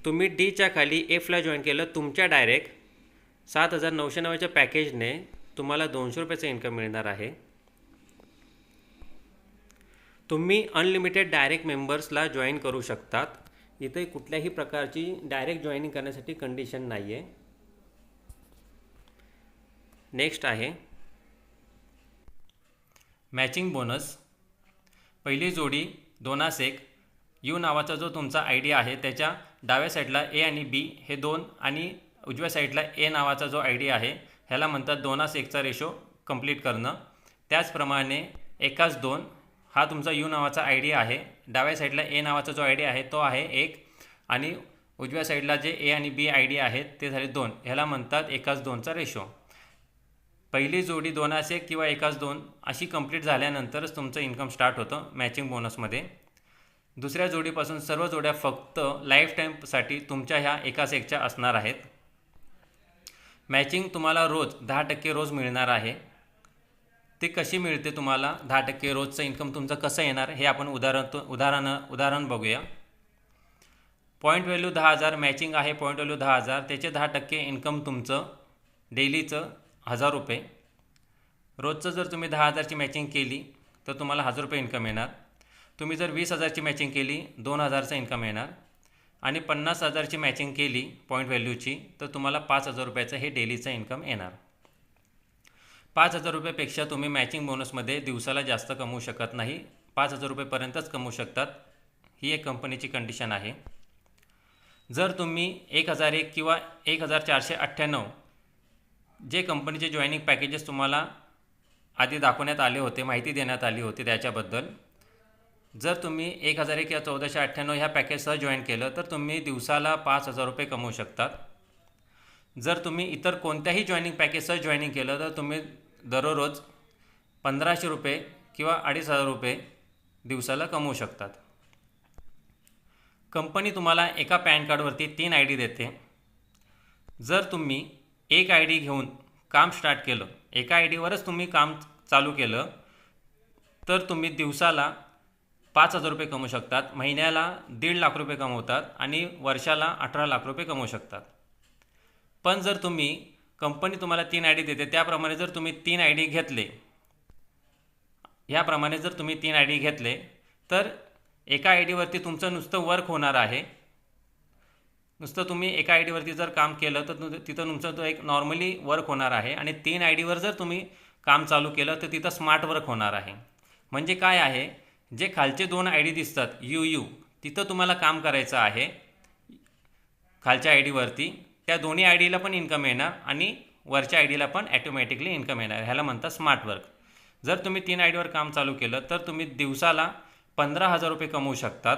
तुम्ही Dच्या खाली Fला जॉईन केलं तुमच्या डायरेक्ट 7,990च्या पॅकेजने तुम्हाला 200 रुपयाचं इन्कम मिळणार आहे. तुम्ही अनलिमिटेड डायरेक्ट मेंबर्सला जॉईन करू शकतात. इथे कुठल्याही प्रकारची डायरेक्ट जॉईनिंग करण्यासाठी कंडिशन नाही आहे. नेक्स्ट आहे मॅचिंग बोनस. पहिली जोडी 2-1 यू नावाचा जो तुमचा आय डी आहे त्याच्या डाव्या साईडला ए आणि बी हे 2 आणि उजव्या साईडला ए नावाचा जो आय डी आहे ह्याला म्हणतात 2-1चा रेशो कंप्लीट करणं. त्याचप्रमाणे 1-2 हा तुमचा यू नावाचा आय डी आहे. डाव्या साईडला ए नावाचा जो आय डी आहे तो आहे 1 आणि उजव्या साईडला जे ए आणि बी आय डी आहेत ते झाले 2. ह्याला म्हणतात 1-2चा रेशो. पहिली जोडी 2-1 किंवा 1-2 अशी कंप्लीट झाल्यानंतरच तुमचं इन्कम स्टार्ट होतं मॅचिंग बोनसमध्ये. दुसऱ्या जोडीपासून सर्व जोड्या फक्त लाईफ टाईमसाठी तुमच्या ह्या 1-1च्या असणार आहेत. मॅचिंग तुम्हाला रोज 10% रोज मिळणार आहे. ते कशी मिळते तुम्हाला 10% रोजचं इन्कम तुमचं कसं येणार हे आपण उदाहरण बघूया. पॉईंट व्हॅल्यू 10,000 मॅचिंग आहे. पॉईंट व्हॅल्यू 10,000 त्याचे 10% इन्कम तुमचं डेलीचं 1,000 रुपये. रोजचं जर तुम्ही 10,000ची मॅचिंग केली तर तुम्हाला 1,000 रुपये इन्कम येणार. तुम्ही जर 20,000ची मॅचिंग केली 2,000चं इन्कम येणार आणि 50,000ची मॅचिंग केली पॉईंट व्हॅल्यूची तर तुम्हाला 5,000 रुपयाचं हे डेलीचं इन्कम येणार. 5,000 रुपयापेक्षा तुम्ही मॅचिंग बोनसमध्ये दिवसाला जास्त कमवू शकत नाही. 5,000 रुपयेपर्यंतच कमवू शकतात. ही एक कंपनीची कंडिशन आहे. जर तुम्ही 1,001 किंवा 1,498 जे कंपनीचे जॉईनिंग पॅकेजेस तुम्हाला आधी दाखवण्यात आले होते, माहिती देण्यात आली होती त्याच्याबद्दल, जर तुम्ही 1,001 किंवा 1,498 ह्या पॅकेजसह जॉईन केलं तर तुम्ही दिवसाला 5,000 रुपये कमवू शकतात. जर तुम्ही इतर कोणत्याही जॉईनिंग पॅकेजसह जॉईनिंग केलं तर तुम्ही दररोज 1,500 रुपये किंवा 2,500 रुपये दिवसाला कमवू शकतात. कंपनी तुम्हाला एका पॅन कार्डवरती 3 आय डी देते. जर तुम्ही एक आय डी घेऊन काम स्टार्ट केलं, एका आय डीवरच तुम्ही काम चालू केलं तर तुम्ही दिवसाला 5,000 रुपये कमवू शकतात, महिन्याला 1.5 लाख रुपये कमवतात आणि वर्षाला 18 लाख रुपये कमवू शकतात. पण जर तुम्ही कंपनी तुम्हाला 3 आय डी देते त्याप्रमाणे जर तुम्ही 3 आय डी घेतले, ह्याप्रमाणे जर तुम्ही 3 आय डी घेतले तर एका आय डीवरती तुमचं नुसतं वर्क होणार आहे. नुसतं तुम्ही एका आय डीवरती जर काम केलं तर तिथं तुमचं तो एक नॉर्मली वर्क होणार आहे आणि 3 आय डीवर जर तुम्ही काम चालू केलं तर तिथं स्मार्ट वर्क होणार आहे. म्हणजे काय आहे, जे खालचे 2 आय डी दिसतात यू तिथं तुम्हाला काम करायचं आहे खालच्या आय डीवरती. त्या दोन्ही आय डीला पण इन्कम येणार आणि वरच्या आय डीला पण ॲटोमॅटिकली इन्कम येणार. ह्याला म्हणतात स्मार्ट वर्क. जर तुम्ही 3 आय डीवर काम चालू केलं तर तुम्ही दिवसाला 15,000 रुपये कमवू शकतात.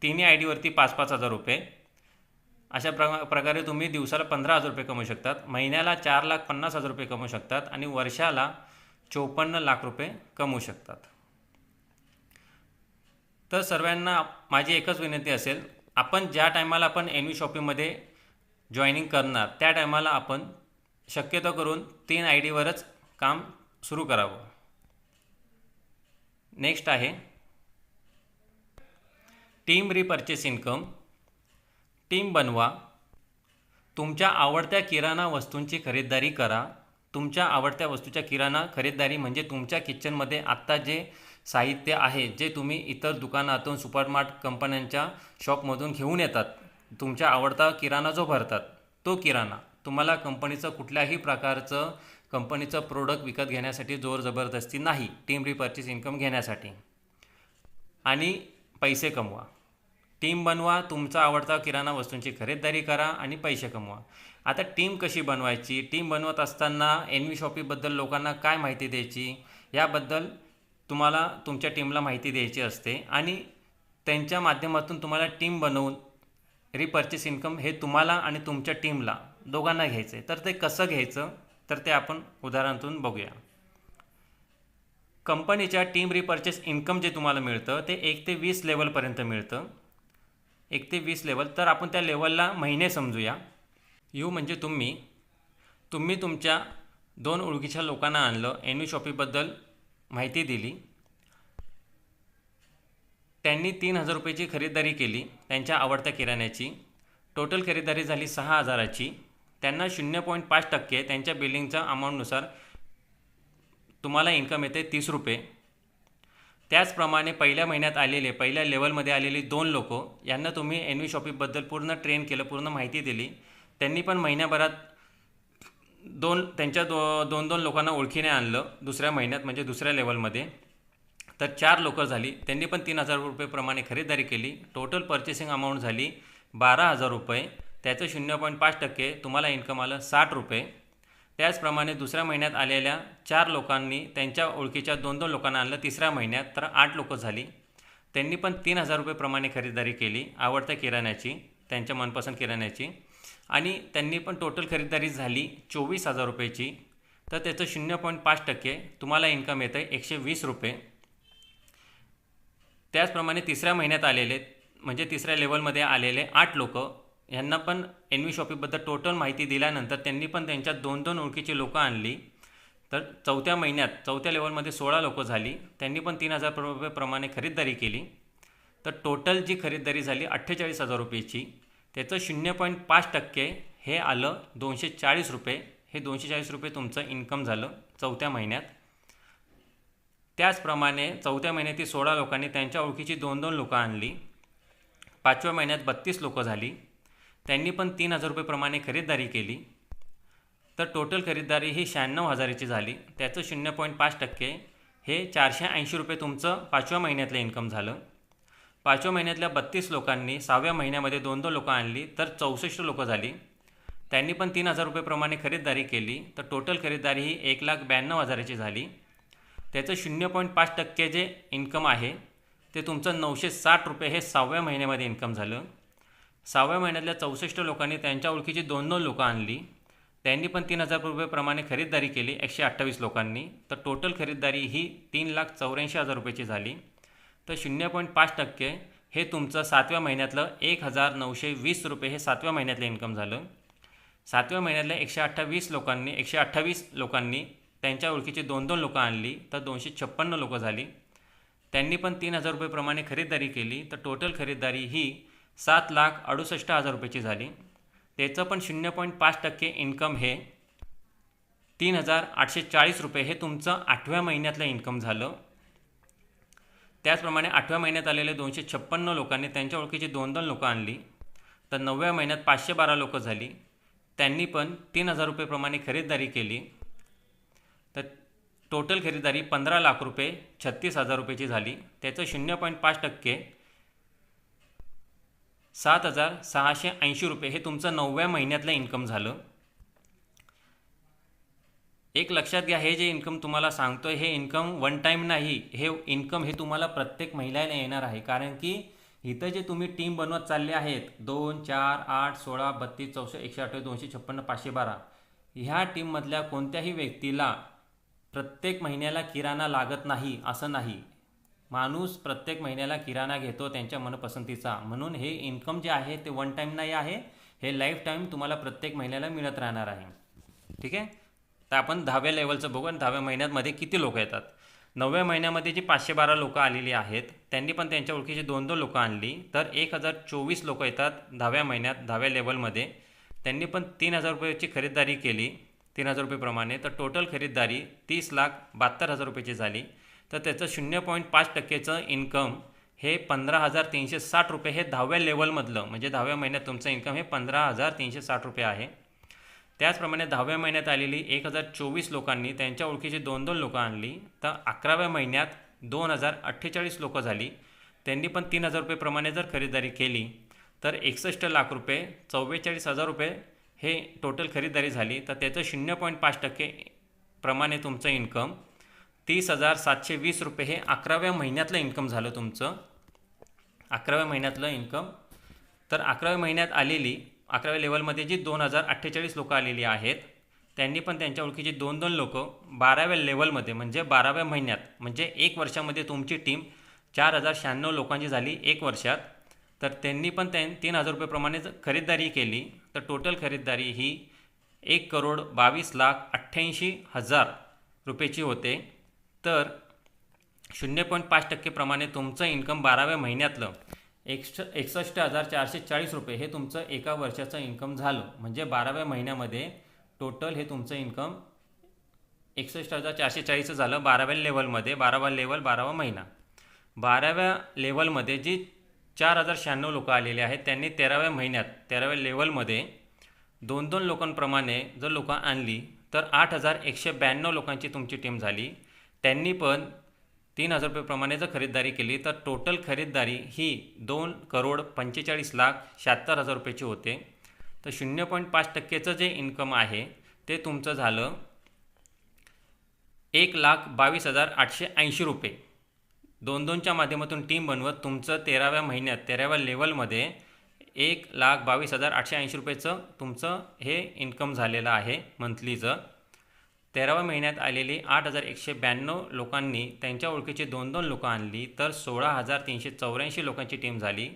तिन्ही आय डीवरती 5,000 रुपये. अशा प्रकारे तुम्ही दिवसाला 15,000 रुपये कमवू शकतात, महिन्याला 4,50,000 रुपये कमवू शकतात आणि वर्षाला 54 लाख रुपये कमवू शकतात. तर सर्वांना माझी एकच विनंती असेल, आपण ज्या टायमाला आपण एनव्ही शॉपिंगमध्ये जॉईनिंग करणार त्या टायमाला आपण शक्यतो करून 3 आय डीवरच काम सुरू करावं. नेक्स्ट आहे टीम रिपर्चेस इन्कम. टीम बनवा. तुमच्या आवडत्या किराणा वस्तूंची खरीदारी करा. तुमच्या आवडत्या वस्तूच्या किराणा खरीदारी म्हणजे तुमच्या किचनमध्ये आत्ता जे साहित्य आहे जे तुम्ही इतर दुकानातून सुपरमार्केट कंपन्यांच्या शॉपमधून घेऊन येतात, तुमच्या आवडता किराणा जो भरतात तो किराणा तुम्हाला कंपनीचं कुठल्याही प्रकारचं कंपनीचं प्रोडक्ट विकत घेण्यासाठी जोर जबरदस्ती नाही. टीम रिपर्चेस इन्कम घेण्यासाठी आणि पैसे कमवा. टीम बनवा, तुमचा आवडता किराणा वस्तूंची खरीदारी करा आणि पैसे कमवा. आता टीम कशी बनवायची, टीम बनवत असताना एनव्ही शॉपिंगबद्दल लोकांना काय माहिती द्यायची याबद्दल तुम्हाला तुमच्या टीमला माहिती द्यायची असते आणि त्यांच्या माध्यमातून तुम्हाला टीम बनवून रिपर्चेस इन्कम हे तुम्हाला आणि तुमच्या टीमला दोघांना घ्यायचं आहे. तर ते कसं घ्यायचं तर ते आपण उदाहरणातून बघूया. कंपनीच्या टीम रिपर्चेस इन्कम जे तुम्हाला मिळतं ते 1 ते 20 लेवलपर्यंत मिळतं. 1 ते 20 लेवल. तर आपण त्या लेवलला महिने समजूया. यू म्हणजे तुम्ही तुमच्या 2 ओळखीच्या लोकांना आणलं, एनव्ही शॉपिंगबद्दल माहिती दिली, त्यांनी 3,000 रुपयाची खरीदारी केली त्यांच्या आवडत्या किराण्याची. टोटल खरीदारी झाली 6,000ची. त्यांना 0.5% त्यांच्या बिलिंगच्या अमाऊंटनुसार तुम्हाला इन्कम येते 30 रुपये. त्याचप्रमाणे पहिल्या महिन्यात आलेले, पहिल्या लेवलमध्ये आलेली 2 लोक यांना तुम्ही एनव्ही शॉपिंगबद्दल पूर्ण ट्रेन केलं, पूर्ण माहिती दिली. त्यांनी पण महिन्याभरात त्यांच्या दोन लोकांना ओळखीने आणलं दुसऱ्या महिन्यात, म्हणजे दुसऱ्या लेवलमध्ये. तर 4 लोक झाली. त्यांनी पण 3,000 रुपये प्रमाणे खरेदीदारी केली. टोटल पर्चेसिंग अमाऊंट झाली 12,000 रुपये. त्याचं 0.5% तुम्हाला इन्कम आलं 60 रुपये. त्याचप्रमाणे दुसऱ्या महिन्यात आलेल्या 4 लोकांनी त्यांच्या ओळखीच्या 2 लोकांना आणलं तिसऱ्या महिन्यात, तर 8 लोक झाली. त्यांनी पण 3,000 रुपये प्रमाणे खरेदीदारी केली आवडत्या किराण्याची, त्यांच्या मनपसंत किराण्याची. आणि त्यांनी पण टोटल खरेदीदारी झाली 24,000 रुपयाची. तर त्याचं 0.5% तुम्हाला इन्कम येतं 120 रुपये. त्याचप्रमाणे तिसऱ्या महिन्यात आलेले, म्हणजे तिसऱ्या लेवलमध्ये आलेले 8 लोक यांना पण एनव्ही शॉपिंगबद्दल टोटल माहिती दिल्यानंतर त्यांनी पण त्यांच्या 2 ओळखीची लोकं आणली. तर चौथ्या महिन्यात चौथ्या लेवलमध्ये 16 लोक झाली. त्यांनी पण 3,000 रुपये प्रमाणे खरेदीदारी केली. तर टोटल जी खरेदीदारी झाली 48,000 रुपयाची. त्याचं 0.5% हे आलं 240 रुपये. हे 240 रुपये तुमचं इन्कम झालं चौथ्या महिन्यात. त्याचप्रमाणे चौथ्या महिन्यातील 16 लोकांनी त्यांच्या ओळखीची 2 लोकं आणली. 5व्या महिन्यात 32 लोकं झाली. त्यांनी पण 3,000 रुपये प्रमाणे खरेदीदारी केली. तर टोटल खरेदीदारी ही 96,000ची झाली. त्याचं 0.5% हे 480 रुपये तुमचं 5व्या महिन्यातलं इन्कम झालं. 5व्या महिन्यातल्या 32 लोकांनी 6व्या महिन्यामध्ये 2 लोकं आणली, तर 64 लोकं झाली. त्यांनी पण 3,000 रुपये प्रमाणे खरेदीदारी केली. तर टोटल खरेदीदारी ही 1,92,000ची झाली. त्याचं 0.5% जे इन्कम आहे ते तुमचं 960 रुपये हे 6व्या महिन्यामध्ये इन्कम झालं. 6व्या महिन्यातल्या 64 लोकांनी त्यांच्या ओळखीची 2 लोकं आणली. त्यांनी पण 3,000 रुपये प्रमाणे खरेदीदारी केली 128 लोकांनी. तर टोटल खरेदीदारी ही 3,84,000 रुपयाची झाली. तर 0.5% हे तुमचं 7व्या महिन्यातलं 1,920 रुपये हे 7व्या महिन्यातलं इन्कम झालं. 7व्या महिन्यातल्या 128 लोकांनी त्यांच्या ओळखीची 2 लोकं आणली, तर 256 लोकं झाली. त्यांनी पण 3,000 रुपये प्रमाणे खरेदीदारी केली. तर टोटल खरेदीदारी ही 7,68,000 रुपयाची झाली. त्याचं पण 0.5% इन्कम हे 3,840 रुपये हे तुमचं 8व्या महिन्यातलं इन्कम झालं. त्याचप्रमाणे 8व्या महिन्यात आलेले 256 लोकांनी त्यांच्या ओळखीची 2 लोकं आणली. तर 9व्या महिन्यात 512 लोकं झाली. त्यांनी पण 3,000 रुपये प्रमाणे खरेदीदारी केली. तर टोटल खरेदीदारी 15 लाख रुपये 36,000 रुपयाची झाली. त्याचं 0.5% 7,680 रुपये हे तुमचं 9व्या महिन्यातलं इन्कम झालं. एक लक्षात घ्या, हे जे इन्कम तुम्हाला सांगतोय हे इन्कम वन टाईम नाही. हे इन्कम हे तुम्हाला प्रत्येक महिन्याला येणार आहे. कारण की इथं जे तुम्ही टीम बनवत चालले आहेत 2, 4, 8, 16, 32, 64, 128, 256, 512 ह्या टीममधल्या कोणत्याही व्यक्तीला प्रत्येक महिन्याला किराणा लागत नाही असं नाही. माणूस प्रत्येक महिन्याला किराणा घेतो त्यांच्या मनपसंतीचा. म्हणून हे इन्कम जे आहे ते वन टाईम नाही आहे. हे लाईफ टाईम तुम्हाला प्रत्येक महिन्याला मिळत राहणार आहे. ठीक आहे. तर आपण 10व्या लेवलचं बघू. आणि 10व्या महिन्यामध्ये किती लोक येतात. 9व्या महिन्यामध्ये जी 512 लोकं आलेली आहेत त्यांनी पण त्यांच्या ओळखीची 2 लोकं आणली. तर 1,024 लोकं येतात 10व्या महिन्यात 10व्या लेवलमध्ये. त्यांनी पण 3,000 रुपयाची खरेदीदारी केली 3,000 रुपये प्रमाणे. तर टोटल खरेदीदारी 30,72,000 रुपयाची झाली. तर त्याचं 0.5%चं इन्कम हे 15,360 रुपये हे 10व्या लेवलमधलं, म्हणजे 10व्या महिन्यात तुमचं इन्कम हे 15,360 रुपये आहे. त्याचप्रमाणे 10व्या महिन्यात आलेली 1,024 लोकांनी त्यांच्या ओळखीची 2 लोकं आणली. तर 11व्या महिन्यात 2,048 लोकं झाली. त्यांनी पण 3,000 रुपये प्रमाणे जर खरेदीदारी केली तर 61 लाख रुपये 44,000 रुपये हे टोटल खरेदीदारी झाली. तर त्याचं 0.5% प्रमाणे तुमचं इन्कम 30,720 रुपये हे 11व्या महिन्यातलं इन्कम झालं तुमचं. 11व्या महिन्यातलं इन्कम. तर 11व्या महिन्यात आलेली 11व्या लेवलमध्ये जी 2,048 लोकं आलेली आहेत त्यांनी पण त्यांच्या ओळखीची 2 लोकं 12व्या लेवलमध्ये, म्हणजे 12व्या महिन्यात, म्हणजे 1 वर्षामध्ये तुमची टीम 4,096 लोकांची झाली 1 वर्षात. तर त्यांनी पण 3,000 रुपये प्रमाणे खरेदीदारी केली. तर टोटल खरेदीदारी ही 1,22,88,000 रुपयाची होते. तर 0.5% प्रमाणे तुमचं इन्कम 12व्या महिन्यातलं 61,440 रुपये हे तुमचं एका वर्षाचं इन्कम झालं. म्हणजे 12व्या महिन्यामध्ये टोटल हे तुमचं इन्कम 61,440 झालं 12व्या लेवलमध्ये. 12वा लेवल 12वा महिना. 12व्या लेवलमध्ये जी 4,096 लोकं आलेले आहेत त्यांनी 13व्या महिन्यात 13व्या लेवलमध्ये 2-2 लोकांप्रमाणे जर लोकं आणली तर 8,192 लोकांची तुमची टीम झाली. त्यांनी पण 3,000 रुपयेप्रमाणे जर खरीददारी केली तर टोटल खरीददारी ही 2,45,76,76,000 रुपयाची होते. तर 0.5% जे इन्कम आहे ते तुमचं झालं 1,22,880 रुपये. 2-2च्या माध्यमातून टीम बनवत तुमचं 13व्या महिन्यात 13व्या लेवलमध्ये 1,22,880 रुपयेचं तुमचं हे इन्कम झालेलं आहे मंथलीचं. 13व्या महिन्यात आलेली 8,192 लोकांनी त्यांच्या ओळखीची 2-2 लोकं आणली तर 16,384 लोकांची टीम झाली.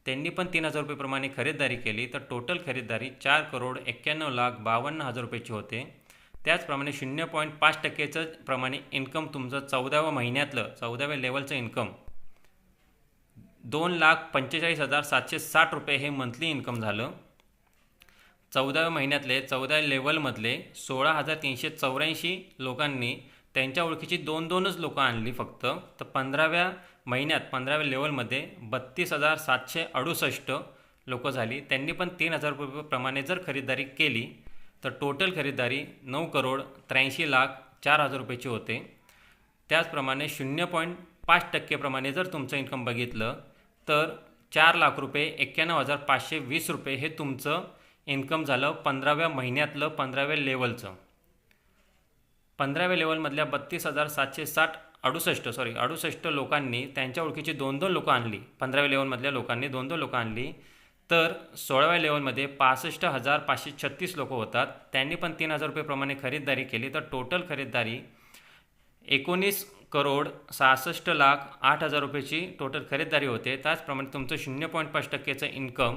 त्यांनी पण 3,000 रुपयेप्रमाणे खरीददारी केली तर टोटल खरीददारी 4,91,52,000 रुपयाची होते. त्याचप्रमाणे 0.5%चं प्रमाणे इन्कम तुमचं 14व्या महिन्यातलं 14व्या लेवलचं इन्कम 2,45,760 रुपये हे मंथली इन्कम झालं. 14व्या महिन्यातले 14व्या लेवलमधले 16,384 लोकांनी त्यांच्या ओळखीची 2-2च लोकं आणली फक्त. तर 15व्या महिन्यात 15व्या लेवलमध्ये 32,768 लोकं झाली. त्यांनी पण 3,000 रुपयेप्रमाणे जर खरीददारी केली तर टोटल खरीददारी 9,83,04,000 रुपयाची होते. त्याचप्रमाणे 0.5% प्रमाणे जर तुमचं इन्कम बघितलं तर 4,91,520 रुपये हे तुमचं इन्कम झालं 15व्या महिन्यातलं 15व्या लेवलचं. 15व्या लेवलमधल्या 32,768 लोकांनी त्यांच्या ओळखीची 2-2 लोकं आणली. 15व्या लेवलमधल्या लोकांनी 2-2 लोकं आणली तर 16व्या लेवलमध्ये 65,536 लोकं होतात. त्यांनी पण 3,000 रुपयेप्रमाणे खरीददारी केली तर टोटल खरीददारी 19,66,08,000 रुपयाची टोटल खरीददारी होते. त्याचप्रमाणे तुमचं 0.5%चं इन्कम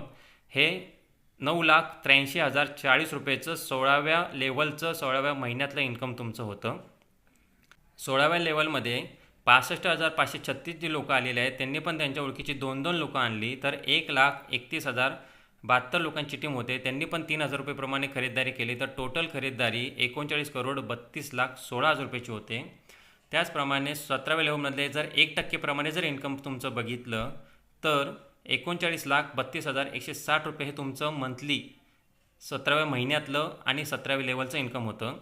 हे 9,83,040 रुपयेचं 16व्या लेवलचं 16व्या महिन्यातलं इन्कम तुमचं होतं. 16व्या लेवलमध्ये 65,536 जी लोकं आलेले आहेत त्यांनी पण त्यांच्या ओळखीची 2-2 लोकं आणली तर 1,31,072 लोकांची टीम होते. त्यांनी पण 3,000 रुपयेप्रमाणे खरीददारी केली तर टोटल खरीददारी 39,32,16,000 रुपयाची होते. त्याचप्रमाणे 17व्या लेवलमधले जर 1% प्रमाणे जर इन्कम तुमचं बघितलं तर 39,32,160 रुपये हे तुमचं मंथली 17व्या महिन्यातलं आणि 17व्या लेवलचं इन्कम होतं.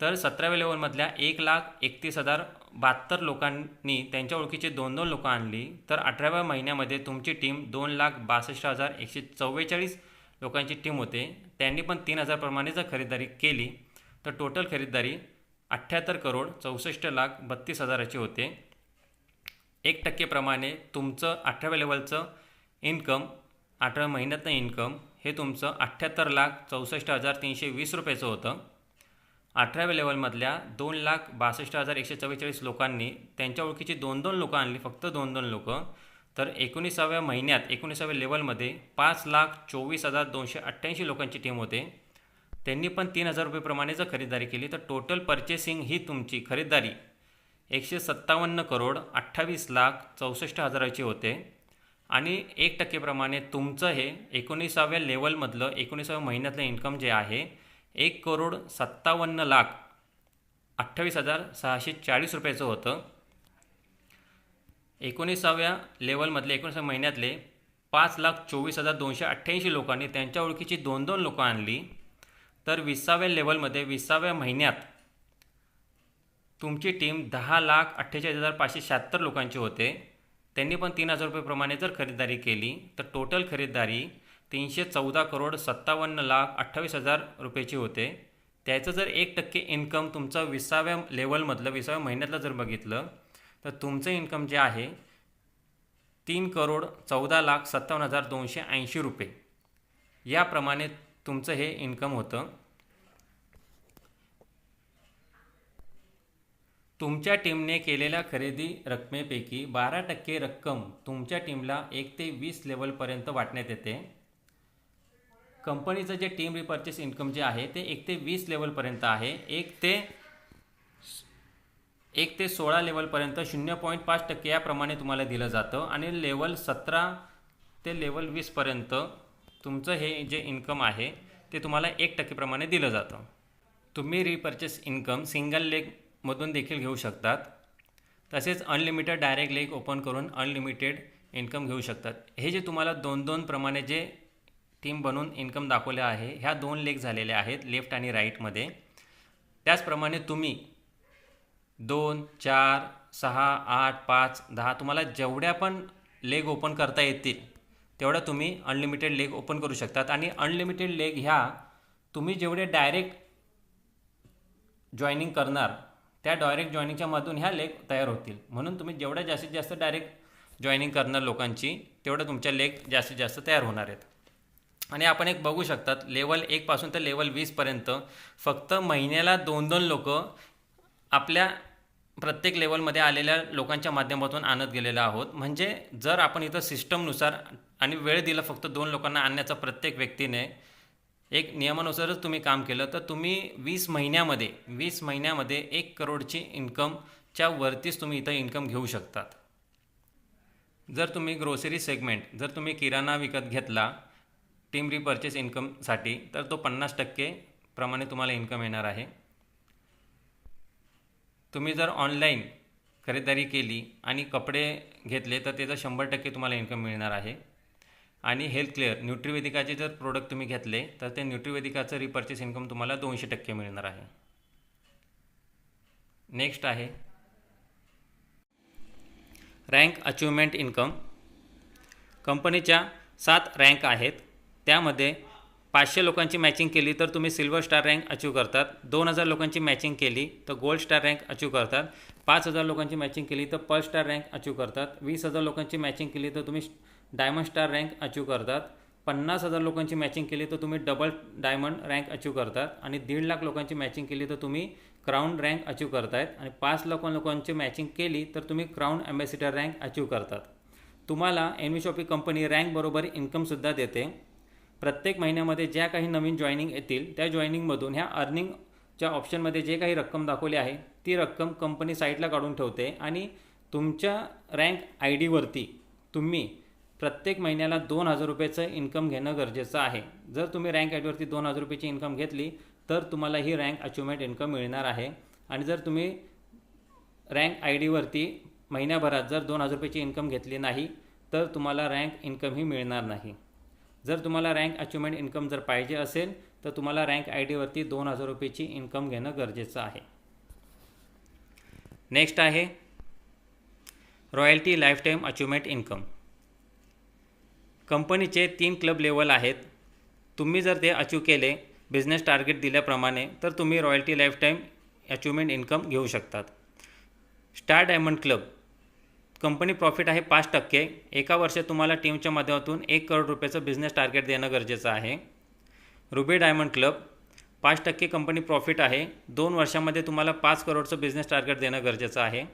तर 17व्या लेवलमधल्या 1,31,072 लोकांनी त्यांच्या ओळखीचे 2-2 लोकं आणली तर 18व्या महिन्यामध्ये तुमची टीम 2,62,144 लोकांची टीम होते. त्यांनी पण 3,000 प्रमाणे जर खरीददारी केली तर टोटल खरीददारी 78,64,32,000ची होते. 1% प्रमाणे तुमचं 18व्या लेवलचं इन्कम 18व्या महिन्यातलं इन्कम हे तुमचं 78,64,320 रुपयाचं होतं. 18व्या लेवलमधल्या 2,62,144 लोकांनी त्यांच्या ओळखीची 2-2 लोकं आणली फक्त 2-2 लोकं तर 19व्या महिन्यात 19व्या लेवलमध्ये 5,24,288 लोकांची टीम होते. त्यांनी पण 3,000 रुपयेप्रमाणे जर खरीददारी केली तर टोटल पर्चेसिंग ही तुमची खरीददारी 157,28,64,000ची होते. आणि 1% प्रमाणे तुमचं हे 19व्या लेवलमधलं 19व्या महिन्यातलं इन्कम जे आहे 1,57,28,640 रुपयाचं होतं. 19व्या लेवलमधले 19व्या महिन्यातले 5,24,288 लोकांनी त्यांच्या ओळखीची 2-2 लोकं आणली तर 20व्या लेवलमध्ये 20व्या महिन्यात तुमची टीम 10,48,576 लोकांची होते. त्यांनी पण 3,000 रुपयेप्रमाणे जर खरीददारी केली तर टोटल खरीददारी 314,57,28,000 रुपयाची होते. त्याचं जर 1% इन्कम तुमचं 20व्या लेवलमधलं 20व्या महिन्यातलं जर बघितलं तर तुमचं इन्कम जे आहे 3,14,57,280 रुपये याप्रमाणे तुमचं हे इन्कम होतं. तुमच्या टीमने केलेल्या खरेदी रकमेपैकी 12% रक्कम तुमच्या टीमला 1 ते 20 लेवलपर्यंत वाटण्यात येते. कंपनीचं जे टीम रिपर्चेस इन्कम जे आहे ते 1 ते 20 लेवलपर्यंत आहे. 1 ते 1 ते 16 लेवलपर्यंत 0.5% याप्रमाणे तुम्हाला दिलं जातं आणि लेवल 17 ते लेवल 20पर्यंत तुमचं हे जे इन्कम आहे ते तुम्हाला 1% प्रमाणे दिलं जातं. तुम्ही रिपर्चेस इन्कम सिंगल लेगमधून देखील घेऊ शकतात. तसेच अनलिमिटेड डायरेक्ट लेग ओपन करून अनलिमिटेड इन्कम घेऊ शकतात. हे जे तुम्हाला 2-2 प्रमाणे जे टीम बनवून इन्कम दाखवले आहे, ह्या 2 लेग झालेले आहेत लेफ्ट आणि राईटमध्ये. त्याचप्रमाणे तुम्ही 2, 4, 6, 8, 5, 10 तुम्हाला जेवढ्या पण लेग ओपन करता येतील तेवढा तुम्ही अनलिमिटेड लेग ओपन करू शकतात. आणि अनलिमिटेड लेग ह्या तुम्ही जेवढे डायरेक्ट जॉईनिंग करणार त्या डायरेक्ट जॉईनिंगच्या मधून ह्या लेग तयार होतील. म्हणून तुम्ही जेवढ्या जास्तीत जास्त डायरेक्ट जॉईनिंग करणार लोकांची तेवढं तुमच्या लेग जास्तीत जास्त तयार होणार आहेत. आणि आपण एक बघू शकतात लेवल 1 पासून तर लेवल 20पर्यंत फक्त महिन्याला 2-2 लोक आपल्या प्रत्येक लेवलमध्ये आलेल्या लोकांच्या माध्यमातून आणत गेलेलो आहोत. म्हणजे जर आपण इथं सिस्टमनुसार आणि वेळ दिला फक्त 2 लोकांना आणण्याचा प्रत्येक व्यक्तीने एक नियमानुसारच तुम्ही काम केलं तर तुम्ही 20 महिन्यामध्ये 1 करोडची इन्कमच्या वरतीच तुम्ही इथं इन्कम घेऊ शकतात. जर तुम्ही ग्रोसरी सेगमेंट जर तुम्ही किराणा विकत घेतला टीम रिपर्चेस इन्कमसाठी तर तो 50% प्रमाणे तुम्हाला इन्कम येणार आहे. तुम्ही जर ऑनलाईन खरेदी केली आणि कपडे घेतले तर त्याचा 100% तुम्हाला इन्कम मिळणार आहे. आणि हेल्थ केअर न्यूट्रिवेदिकाचे जर प्रोडक्ट तुम्ही घेतले तर ते न्यूट्रिवेदिकाचं रिपर्चेस इन्कम तुम्हाला 200% मिळणार आहे. नेक्स्ट आहे रँक अचिव्हमेंट इन्कम. कंपनीच्या 7 रँक आहेत. त्यामध्ये 500 लोकांची मॅचिंग केली तर तुम्ही सिल्वर स्टार रँक अचीव करतात. 2000 लोकांची मॅचिंग केली तर गोल्ड स्टार रँक अचीव करतात. 5000 लोकांची मॅचिंग केली तर पर्ल स्टार रँक अचीव करतात. 20,000 लोकांची मॅचिंग केली तर तुम्ही डायमंड स्टार रँक अचीव करतात. 50,000 लोकांची मॅचिंग केली तर तुम्ही डबल डायमंड रँक अचीव करतात. आणि 1.5 लाख लोकांची मॅचिंग केली तर तुम्ही क्राऊन रँक अचीव करतायत. आणि 5 लाख लोकांची मॅचिंग केली तर तुम्ही क्राऊन ॲम्बॅसिडर रँक अचीव करतात. तुम्हाला एनव्ही शॉपी कंपनी रँक बरोबर इन्कमसुद्धा देते. प्रत्येक महिन्यामध्ये ज्या काही नवीन जॉईनिंग येतील त्या जॉईनिंगमधून ह्या अर्निंगच्या ऑप्शनमध्ये जे काही रक्कम दाखवली आहे ती रक्कम कंपनी साईडला काढून ठेवते. आणि तुमच्या रँक आय डीवरती तुम्ही प्रत्येक महिन्याला 2,000 रुपयाचं इन्कम घेणं गरजेचं आहे. जर तुम्ही रँक आय डीवरती 2,000 रुपयाची इन्कम घेतली तर तुम्हाला ही रँक अचिव्हमेंट इन्कम मिळणार आहे. आणि जर तुम्ही रँक आय डीवरती महिन्याभरात जर 2,000 रुपयाची इन्कम घेतली नाही तर तुम्हाला रँक इन्कमही मिळणार नाही. जर तुम्हाला रँक अचिव्हमेंट इन्कम जर पाहिजे असेल तर तुम्हाला रँक आय डीवरती 2,000 रुपयाची इन्कम घेणं गरजेचं आहे. नेक्स्ट आहे रॉयल्टी लाईफटाईम अचिव्हमेंट इन्कम. कंपनीचे 3 क्लब लेवल आहेत. तुम्ही जर ते अचीव केले बिझनेस टार्गेट दिल्याप्रमाणे तर तुम्ही रॉयल्टी लाईफटाईम अचिव्हमेंट इन्कम घेऊ शकतात. Star diamond club company profit आहे 5%. एका वर्षात तुम्हाला टीमच्या माध्यमातून 1 करोड रुपयाचं बिझनेस टार्गेट देणं गरजेचं आहे. Ruby diamond club 5% company profit आहे. 2 वर्षामध्ये तुम्हाला 5 करोडचं बिझनेस टार्गेट देणं गरजेचं आहे.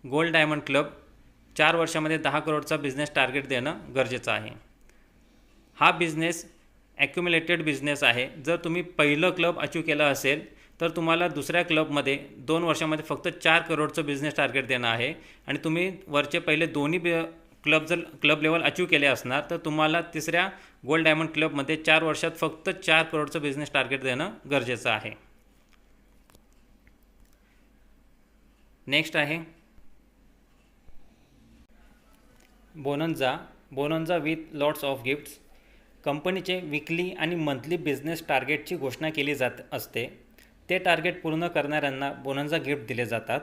गोल्ड डायमंड क्लब 4 वर्षामध्ये 10 करोडचा बिझनेस टार्गेट देणं गरजेचं आहे. हा बिझनेस ॲक्युम्युलेटेड बिझनेस आहे. जर तुम्ही पहिलं क्लब अचीव केलं असेल तर तुम्हाला दुसऱ्या क्लबमध्ये 2 वर्षामध्ये फक्त 4 करोडचं बिझनेस टार्गेट देणं आहे. आणि तुम्ही वरचे पहिले दोन्ही क्लब लेवल अचीव केले असणार तर तुम्हाला तिसऱ्या गोल्ड डायमंड क्लबमध्ये 4 वर्षात फक्त 4 करोडचं बिझनेस टार्गेट देणं गरजेचं आहे. नेक्स्ट आहे बोनन्झा विथ लॉट्स ऑफ गिफ्ट्स. कंपनीचे विकली आणि मंथली बिझनेस टार्गेटची घोषणा केली जात असते. ते टार्गेट पूर्ण करणाऱ्यांना बोनन्झा गिफ्ट दिले जातात.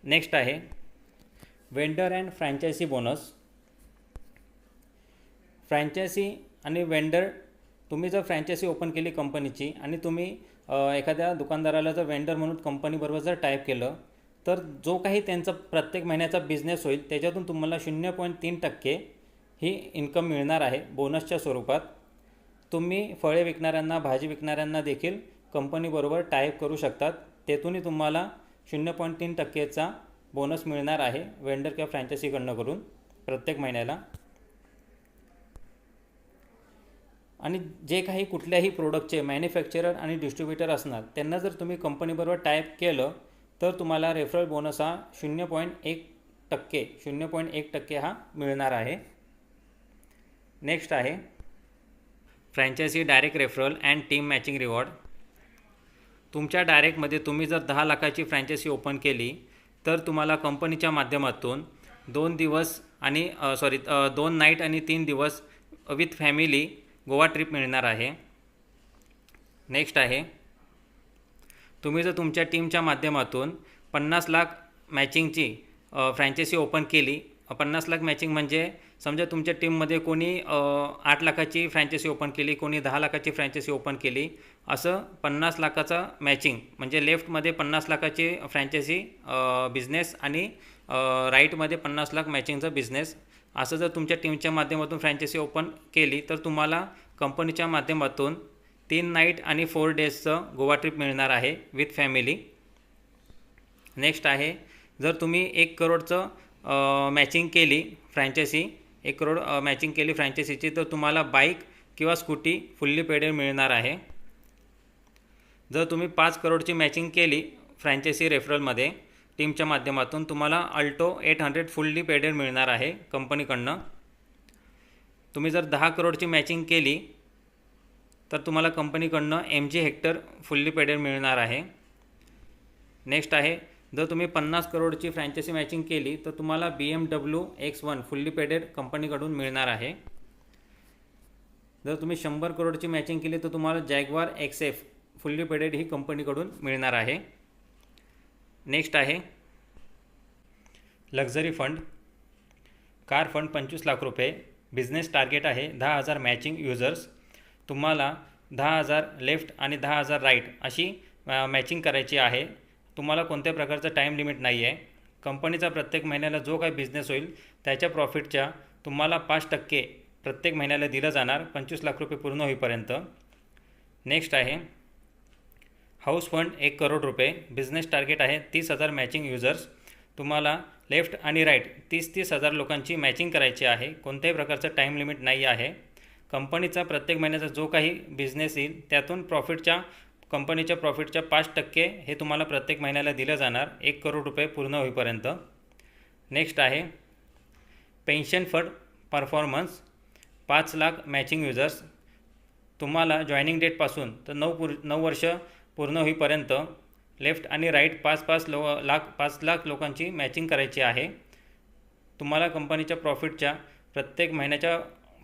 नेक्स्ट आहे vendor and franchise bonus. Franchise आणि वेंडर तुम्ही जर फ्रँचायसी ओपन केली कंपनीची आणि तुम्ही एखाद्या दुकानदाराला जर वेंडर म्हणून कंपनीबरोबर जर टाईप केलं तर जो काही त्यांचा प्रत्येक महिन्याचा बिझनेस होईल त्याच्यातून तुम्हाला 0.3% ही इन्कम मिळणार आहे बोनसच्या स्वरूपात. तुम्ही फळे विकणाऱ्यांना भाजी विकणाऱ्यांना देखील कंपनीबरोबर टाईप करू शकतात. तेथूनही तुम्हाला 0.3%चा बोनस मिळणार आहे वेंडर किंवा फ्रँचायसीकडनं करून प्रत्येक महिन्याला. आणि जे काही कुठल्याही प्रोडक्टचे मॅन्युफॅक्चरर आणि डिस्ट्रीब्युटर असणार त्यांना जर तुम्ही कंपनीबरोबर टाईप केलं तर तुम्हाला रेफरल बोनस हा 0.1% हा मिळणार आहे. नेक्स्ट आहे franchise direct referral and team matching reward. तुमच्या डायरेक्टमध्ये तुम्ही जर 10 लाखाची फ्रँचायझी ओपन केली तर तुम्हाला कंपनीच्या माध्यमातून 2 नाईट आणि 3 दिवस विथ फॅमिली गोवा ट्रिप मिळणार आहे. नेक्स्ट आहे तुम्ही जर तुमच्या टीमच्या माध्यमातून 50 लाख मॅचिंगची फ्रँचायझी ओपन केली. 50 लाख मॅचिंग म्हणजे समजा तुमच्या टीममध्ये कोणी 8 लाखाची फ्रँचायझी ओपन केली, कोणी 10 लाखाची फ्रँचायझी ओपन केली, असं 50 लाखाचा मॅचिंग म्हणजे लेफ्टमध्ये 50 लाखाची फ्रँचायझी बिझनेस आणि राईटमध्ये 50 लाख मॅचिंगचा बिझनेस, असं जर तुमच्या टीमच्या माध्यमातून फ्रँचायझी ओपन केली तर तुम्हाला कंपनीच्या माध्यमातून 3 नाईट आणि 4 डेजचं गोवा ट्रिप मिळणार आहे विथ फॅमिली. नेक्स्ट आहे जर तुम्ही 1 करोडचं मॅचिंग केली फ्रँचायझी, 1 करोड मॅचिंग केली फ्रँचायझीची, तर तुम्हाला बाईक किंवा स्कूटी फुल्ली पेडेड मिळणार आहे. जर तुम्ही 5 करोडची मॅचिंग केली फ्रँचायझी रेफरलमध्ये टीमच्या माध्यमातून, तुम्हाला अल्टो 800 फुल्ली पेडेड मिळणार आहे कंपनीकडनं. तुम्ही जर 10 करोडची मॅचिंग केली तर तुम्हाला कंपनीकडनं MG हेक्टर फुल्ली पेडेड मिळणार आहे. नेक्स्ट आहे जर तुम्ही 50 करोडची फ्रँचायझी मॅचिंग केली तर तुम्हाला BMW X1 फुल्ली पेडेड कंपनीकडून मिळणार आहे. जर तुम्ही 100 करोडची मॅचिंग केली तर तुम्हाला जॅग्वार XF फुल्ली पेडेड ही कंपनीकडून मिळणार आहे. नेक्स्ट आहे luxury fund. Car fund 25 lakh रुपये. बिझनेस टार्गेट आहे 10,000 मॅचिंग युजर्स. तुम्हाला 10,000 लेफ्ट आणि 10,000 राईट अशी मॅचिंग करायची आहे. तुम्हाला कोणत्या प्रकारचं टाईम लिमिट नाही आहे. कंपनीचा प्रत्येक महिन्याला जो काही बिझनेस होईल त्याच्या प्रॉफिटच्या तुम्हाला 5% प्रत्येक महिन्याला दिलं जाणार 25 लाख रुपये पूर्ण होईपर्यंत. नेक्स्ट आहे हाऊस फंड 1 करोड रुपये. बिझनेस टार्गेट आहे 30,000 मॅचिंग युजर्स. तुम्हाला लेफ्ट आणि राईट 30,000 लोकांची मॅचिंग करायची आहे. कोणत्याही प्रकारचं टाईम लिमिट नाही आहे. कंपनीचा प्रत्येक महिन्याचा जो काही बिझनेस येईल त्यातून कंपनीच्या प्रॉफिटच्या 5% हे तुम्हाला प्रत्येक महिन्याला दिलं जाणार 1 करोड रुपये पूर्ण होईपर्यंत. नेक्स्ट आहे pension fund performance 5 lakh matching users. तुम्हाला जॉईनिंग डेटपासून तर 9 वर्ष पूर्ण होईपर्यंत लेफ्ट आणि राईट 5 लाख लोकांची मॅचिंग करायची आहे. तुम्हाला कंपनीच्या प्रॉफिटच्या प्रत्येक महिन्याच्या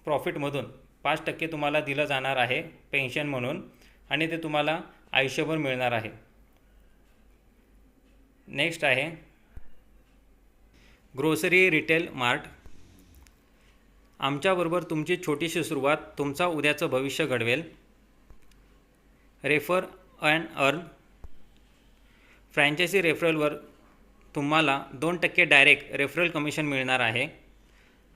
प्रॉफिटमधून 5% तुम्हाला दिलं जाणार आहे पेन्शन म्हणून आणि ते तुम्हाला आयुष्यभर मिळणार आहे. नेक्स्ट आहे ग्रोसरी रिटेल मार्ट. आमच्याबरोबर तुमची छोटीशी सुरुवात तुमचा उद्याचं भविष्य घडवेल. Refer and earn. फ्रँचायझी रेफरलवर तुम्हाला 2% डायरेक्ट रेफरल कमिशन मिळणार आहे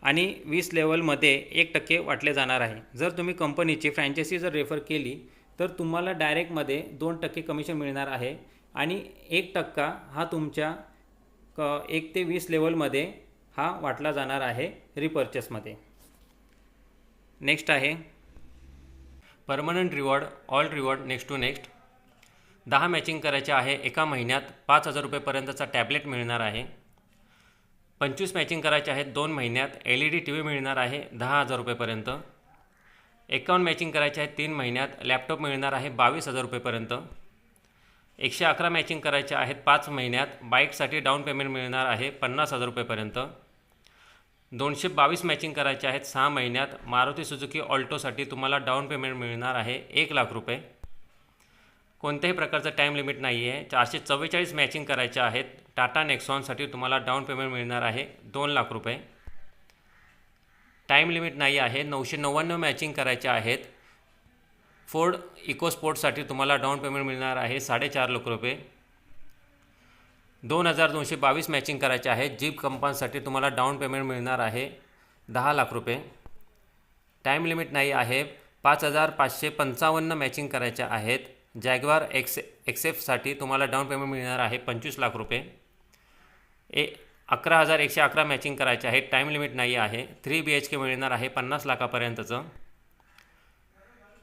आणि 20 लेवलमध्ये 1% वाटले जाणार आहे. जर तुम्ही कंपनीची फ्रँचायझी जर रेफर केली तर तुम्हाला डायरेक्टमध्ये 2% कमिशन मिळणार आहे आणि 1% हा तुमच्या 1 ते 20 लेवलमध्ये हा वाटला जाणार आहे रिपर्चेसमध्ये. नेक्स्ट आहे permanent reward all reward next to next. 10 matching करायचे आहे. एका महिन्यात 5,000 रुपयेपर्यंतचा टॅबलेट मिळणार आहे. 25 मॅचिंग करायचे आहेत 2 महिन्यात LED TV मिळणार आहे 10,000 रुपयेपर्यंत. 51 मॅचिंग करायचे आहेत 3 महिन्यात लॅपटॉप मिळणार आहे 22,000 रुपयेपर्यंत. 111 मॅचिंग करायचे आहेत 5 महिन्यात बाईकसाठी डाऊन पेमेंट मिळणार आहे 50,000 रुपयेपर्यंत. 222 मॅचिंग करायचे आहेत 6 महिन्यात मारुती सुझुकी ऑल्टोसाठी तुम्हाला डाऊन पेमेंट मिळणार आहे 1 लाख रुपये. कोणत्याही प्रकारचं टाईम लिमिट नाही आहे. 444 मॅचिंग करायच्या आहेत टाटा नेक्सॉनसाठी तुम्हाला डाऊन पेमेंट मिळणार आहे 2 लाख रुपये. टाईम लिमिट नाही आहे. 999 मॅचिंग करायच्या आहेत फोर्ड इकोस्पोर्टसाठी तुम्हाला डाऊन पेमेंट मिळणार आहे 4.5 लाख रुपये. 2222 मॅचिंग करायचे आहेत जीप कंपनीसाठी तुम्हाला डाऊन पेमेंट मिळणार आहे 10 लाख रुपये. टाईम लिमिट नाही आहे. 5555 मॅचिंग करायच्या आहेत जॅग्वार XF तुम्हाला डाऊन पेमेंट मिळणार आहे 25 लाख रुपये. 11,111 मॅचिंग करायचे आहेत. टाईम लिमिट नाही आहे. 3 BHK मिळणार आहे 50 लाखापर्यंतचं.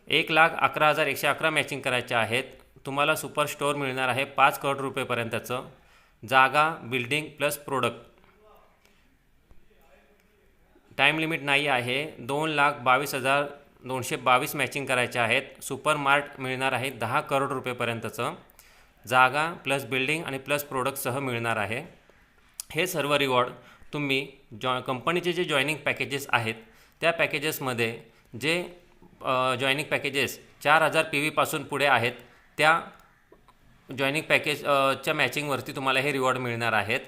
1,11,111 मॅचिंग करायचे आहेत. तुम्हाला सुपर स्टोअर मिळणार आहे 5 करोड रुपयेपर्यंतचं. जागा, building plus product. Time limit नाही आहे. 2,22,222 मॅचिंग करायचे आहेत. सुपर मार्ट मिळणार आहे 10 करोड रुपयेपर्यंतचं. जागा प्लस बिल्डिंग आणि प्लस प्रोडक्टसह मिळणार आहे. हे सर्व रिवॉर्ड तुम्ही कंपनीचे जे जॉईनिंग पॅकेजेस आहेत त्या पॅकेजेसमध्ये जे जॉईनिंग पॅकेजेस 4,000 PV पासून पुढे आहेत त्या जॉईनिंग पॅकेजच्या मॅचिंगवरती तुम्हाला हे रिवॉर्ड मिळणार आहेत.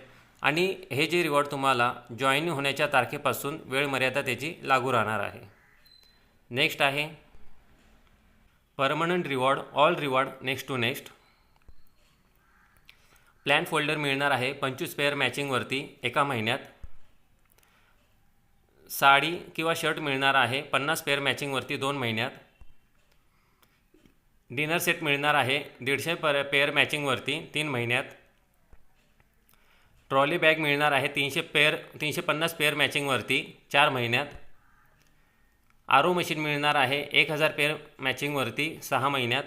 आणि हे जे रिवॉर्ड तुम्हाला जॉईन होण्याच्या तारखेपासून वेळ मर्यादा त्याची लागू राहणार आहे. नेक्स्ट आहे permanent reward, all reward next to next. Plan folder मिळणार आहे 25 पेअर मॅचिंगवरती एका महिन्यात. साडी किंवा शर्ट मिळणार आहे 50 पेअर मॅचिंगवरती 2 महिन्यात. डिनर सेट मिळणार आहे 150 पेअर मॅचिंगवरती 3 महिन्यात. ट्रॉली बॅग मिळणार आहे 350 पेअर मॅचिंगवरती 4 महिन्यात. RO मशीन मिळणार आहे 1,000 पेअर मॅचिंगवरती 6 महिन्यात.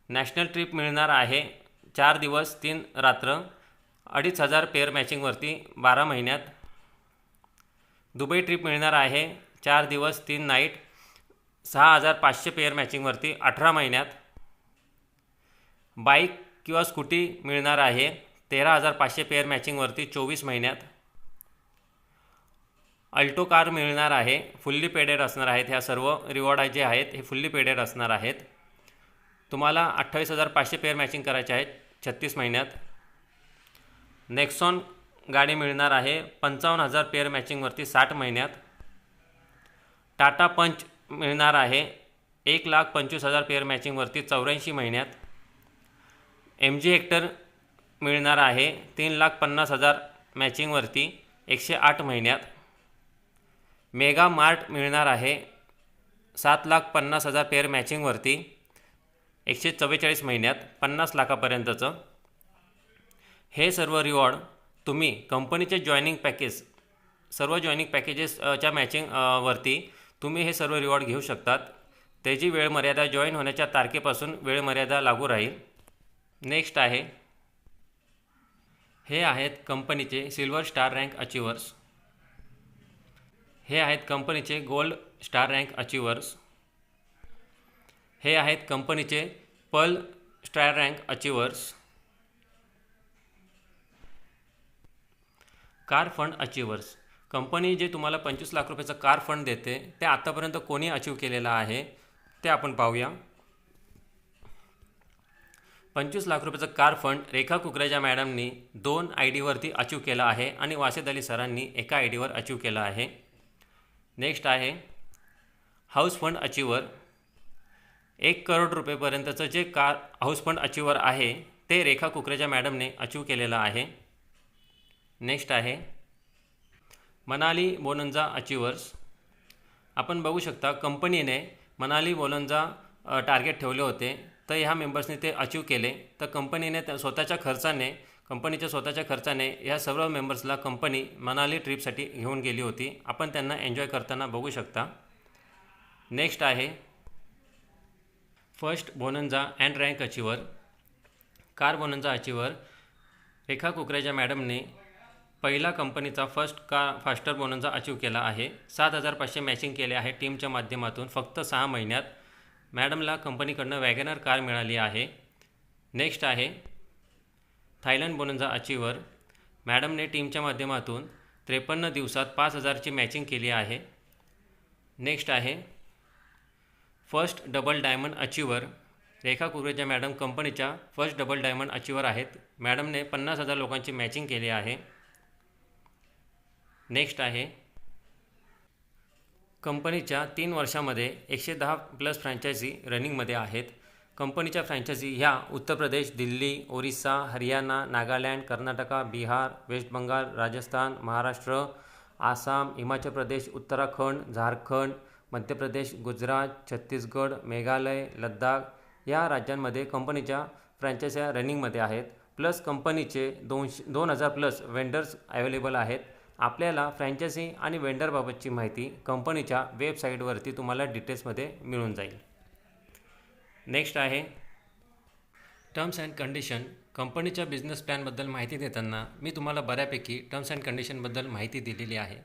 नॅशनल ट्रिप मिळणार आहे 4 दिवस 3 रात्र 2,500 पेअर मॅचिंगवरती 12 महिन्यात. दुबई ट्रिप मिळणार आहे 4 दिवस 3 नाईट 6,500 पेअर मॅचिंगवरती 18 महिन्यात. बाईक किंवा स्कूटी मिळणार आहे 13,500 पेअर मॅचिंगवरती 24 महिन्यात. अल्टो कार मिळणार आहे फुल्ली पेडेड असणार आहेत. ह्या सर्व रिवॉर्ड जे आहेत हे फुल्ली पेडेड असणार आहेत. तुम्हाला 28,500 पेअर मॅचिंग करायचे आहेत 36 महिन्यात. नेक्सॉन गाडी मिळणार आहे 55,000 पेअर मॅचिंगवरती 60 महिन्यात. टाटा पंच मिळणार आहे 1,25,000 पेअर मॅचिंगवरती 84 महिन्यात. MG हेक्टर मिळणार आहे 3,50,000 मॅचिंगवरती 108 महिन्यात. मेगा मार्ट मिळणार आहे 7,50,000 पेअर मॅचिंगवरती 144 महिन्यात 50 लाखापर्यंतचं. हे सर्व रिवॉर्ड तुम्ही कंपनीचे जॉईनिंग पॅकेज सर्व जॉईनिंग पॅकेजेसच्या मॅचिंगवरती तुम्ही हे सर्व रिवॉर्ड घेऊ शकतात. त्याची वेळ मर्यादा जॉईन होण्याच्या तारखेपासून वेळ मर्यादा लागू राहील. नेक्स्ट आहे हे आहेत कंपनीचे सिल्वर स्टार रँक अचिव्हर्स. हे आहेत कंपनीचे गोल्ड स्टार रँक अचिव्हर्स. हे आहेत कंपनीचे pearl star rank achievers. Car fund achievers. Company जे तुम्हाला 25 लाख रुपयाचं कार फंड देते ते आतापर्यंत कोणी अचीव केलेलं आहे ते आपण पाहूया. 25 लाख रुपयाचं कार फंड रेखा कुकरेजा मॅडमनी 2 IDवरती अचीव केला आहे आणि वासेद अली सरांनी एका IDवर अचीव केला आहे. नेक्स्ट आहे हाऊस फंड अचिव्हर. 1 करोड रुपयेपर्यंतचं जे कार हाऊस फंड अचिव्हर आहे ते रेखा कुकरेजा मॅडमने अचीव केलेलं आहे. नेक्स्ट आहे मनाली बोनन्झा अचिव्हर्स. आपण बघू शकता कंपनीने मनाली बोनन्झा टार्गेट ठेवले होते तर ह्या मेंबर्सने ते अचीव केले. तर कंपनीने कंपनीच्या स्वतःच्या खर्चाने ह्या सर्व मेंबर्सला कंपनी मनाली ट्रिपसाठी घेऊन गेली होती. आपण त्यांना एन्जॉय करताना बघू शकता. नेक्स्ट आहे first bonanza and rank achiever. Car bonanza achiever Rekha Kukreja मॅडमने पहिला कंपनीचा फास्टर बोनन्झा अचीव केला आहे. 7,500 मॅचिंग केले आहे टीमच्या माध्यमातून फक्त 6 महिन्यात. मॅडमला कंपनीकडनं वॅगनर कार मिळाली आहे. नेक्स्ट आहे थायलंड बोनन्झा अचिव्हर. मॅडमने टीमच्या माध्यमातून 53 दिवसात 5,000ची मॅचिंग केली आहे. नेक्स्ट आहे first double diamond achiever. Rekha Kukreja madam कंपनीच्या फर्स्ट डबल डायमंड अचिव्हर आहेत. मॅडमने 50,000 लोकांची मॅचिंग केली आहे. नेक्स्ट आहे कंपनीच्या 3 वर्षामध्ये 110+ फ्रँचायझी रनिंगमध्ये आहेत. कंपनीच्या फ्रँचायझी ह्या उत्तर प्रदेश, दिल्ली, ओरिसा, हरियाणा, नागालँड, कर्नाटका, बिहार, वेस्ट बंगाल, राजस्थान, महाराष्ट्र, आसाम, हिमाचल प्रदेश, उत्तराखंड, झारखंड, मध्य प्रदेश, गुजरात, छत्तीसगड, मेघालय, लद्दाख या राज्यांमध्ये कंपनीच्या फ्रँचायझ्या रनिंगमध्ये आहेत. प्लस कंपनीचे 2,000+ वेंडर्स अवेलेबल आहेत. आपल्याला फ्रँचायझी आणि वेंडरबाबतची माहिती कंपनीच्या वेबसाईटवरती तुम्हाला डिटेल्समध्ये मिळून जाईल. नेक्स्ट आहे टर्म्स अँड कंडिशन. कंपनीच्या बिझनेस प्लॅनबद्दल माहिती देताना मी तुम्हाला बऱ्यापैकी टर्म्स अँड कंडिशनबद्दल माहिती दिलेली आहे.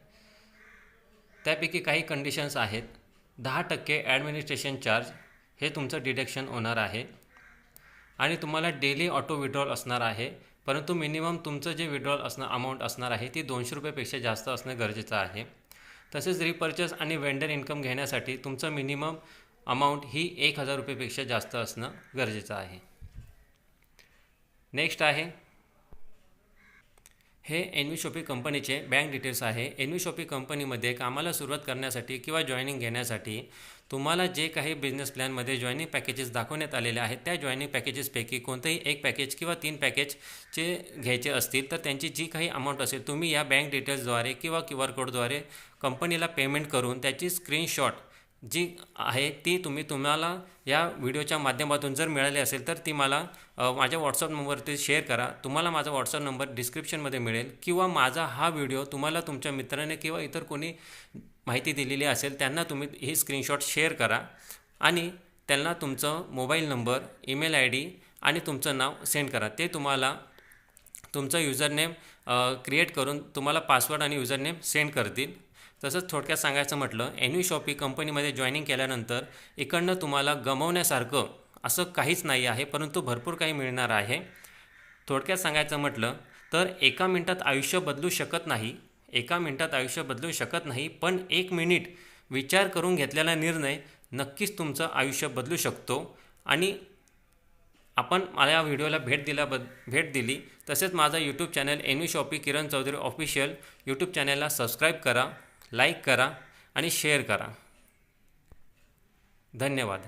त्यापैकी काही कंडिशन्स आहेत. 10% ॲडमिनिस्ट्रेशन चार्ज हे तुमचं डिडक्शन होणार आहे आणि तुम्हाला डेली ऑटो विड्रॉल असणार आहे. परंतु मिनिमम तुमचं जे विड्रॉल अमाऊंट असणार आहे ती 200 रुपयेपेक्षा जास्त असणं गरजेचं आहे. तसेच रिपर्चेस आणि वेंडर इन्कम घेण्यासाठी तुमचं मिनिमम अमाऊंट ही 1000 रुपयेपेक्षा जास्त असणं गरजेचं आहे. नेक्स्ट आहे हे एनव्ही शॉपी कंपनीचे बँक डिटेल्स आहे. एनव्ही शॉपी कंपनीमध्ये कामाला सुरुवात करण्यासाठी किंवा जॉईनिंग घेण्यासाठी तुम्हाला जे काही बिझनेस प्लॅनमध्ये जॉईनिंग पॅकेजेस दाखवण्यात आलेले आहेत त्या जॉईनिंग पॅकेजेसपैकी कोणतेही एक पॅकेज किंवा 3 पॅकेजचे घ्यायचे असतील तर त्यांची जी काही अमाऊंट असेल तुम्ही या बँक डिटेल्सद्वारे किंवा QR कोडद्वारे कंपनीला पेमेंट करून त्याची स्क्रीनशॉट जी आहे ती तुम्हाला या व्हिडिओच्या माध्यमातून जर मिळाली असेल तर ती मला माझ्या व्हॉट्सअप नंबरवरती शेअर करा. तुम्हाला माझा व्हॉट्सअप नंबर डिस्क्रिप्शनमध्ये मिळेल किंवा माझा हा व्हिडिओ तुम्हाला तुमच्या मित्राने किंवा इतर कोणी माहिती दिलेली असेल त्यांना तुम्ही ही स्क्रीनशॉट शेअर करा आणि त्यांना तुमचं मोबाईल नंबर, ईमेल ID आणि तुमचं नाव सेंड करा. ते तुम्हाला तुमचं युजरनेम क्रिएट करून तुम्हाला पासवर्ड आणि युजरनेम सेंड करतील. तसंच थोडक्यात सांगायचं म्हटलं एनव्ही शॉपी कंपनीमध्ये जॉईनिंग केल्यानंतर इकडनं तुम्हाला गमावण्यासारखं असं काहीच नाही आहे, परंतु भरपूर काही मिळणार आहे. थोडक्यात सांगायचं म्हटलं तर एका मिनिटात आयुष्य बदलू शकत नाही, पण 1 मिनिट विचार करून घेतलेला निर्णय नक्कीच तुमचं आयुष्य बदलू शकतो. आणि आपण मला या व्हिडिओला भेट दिली. तसेच माझा YouTube channel envy shoppe Kiran Chaudhary official YouTube चॅनलला सबस्क्राईब करा, लाईक करा आणि शेअर करा. धन्यवाद.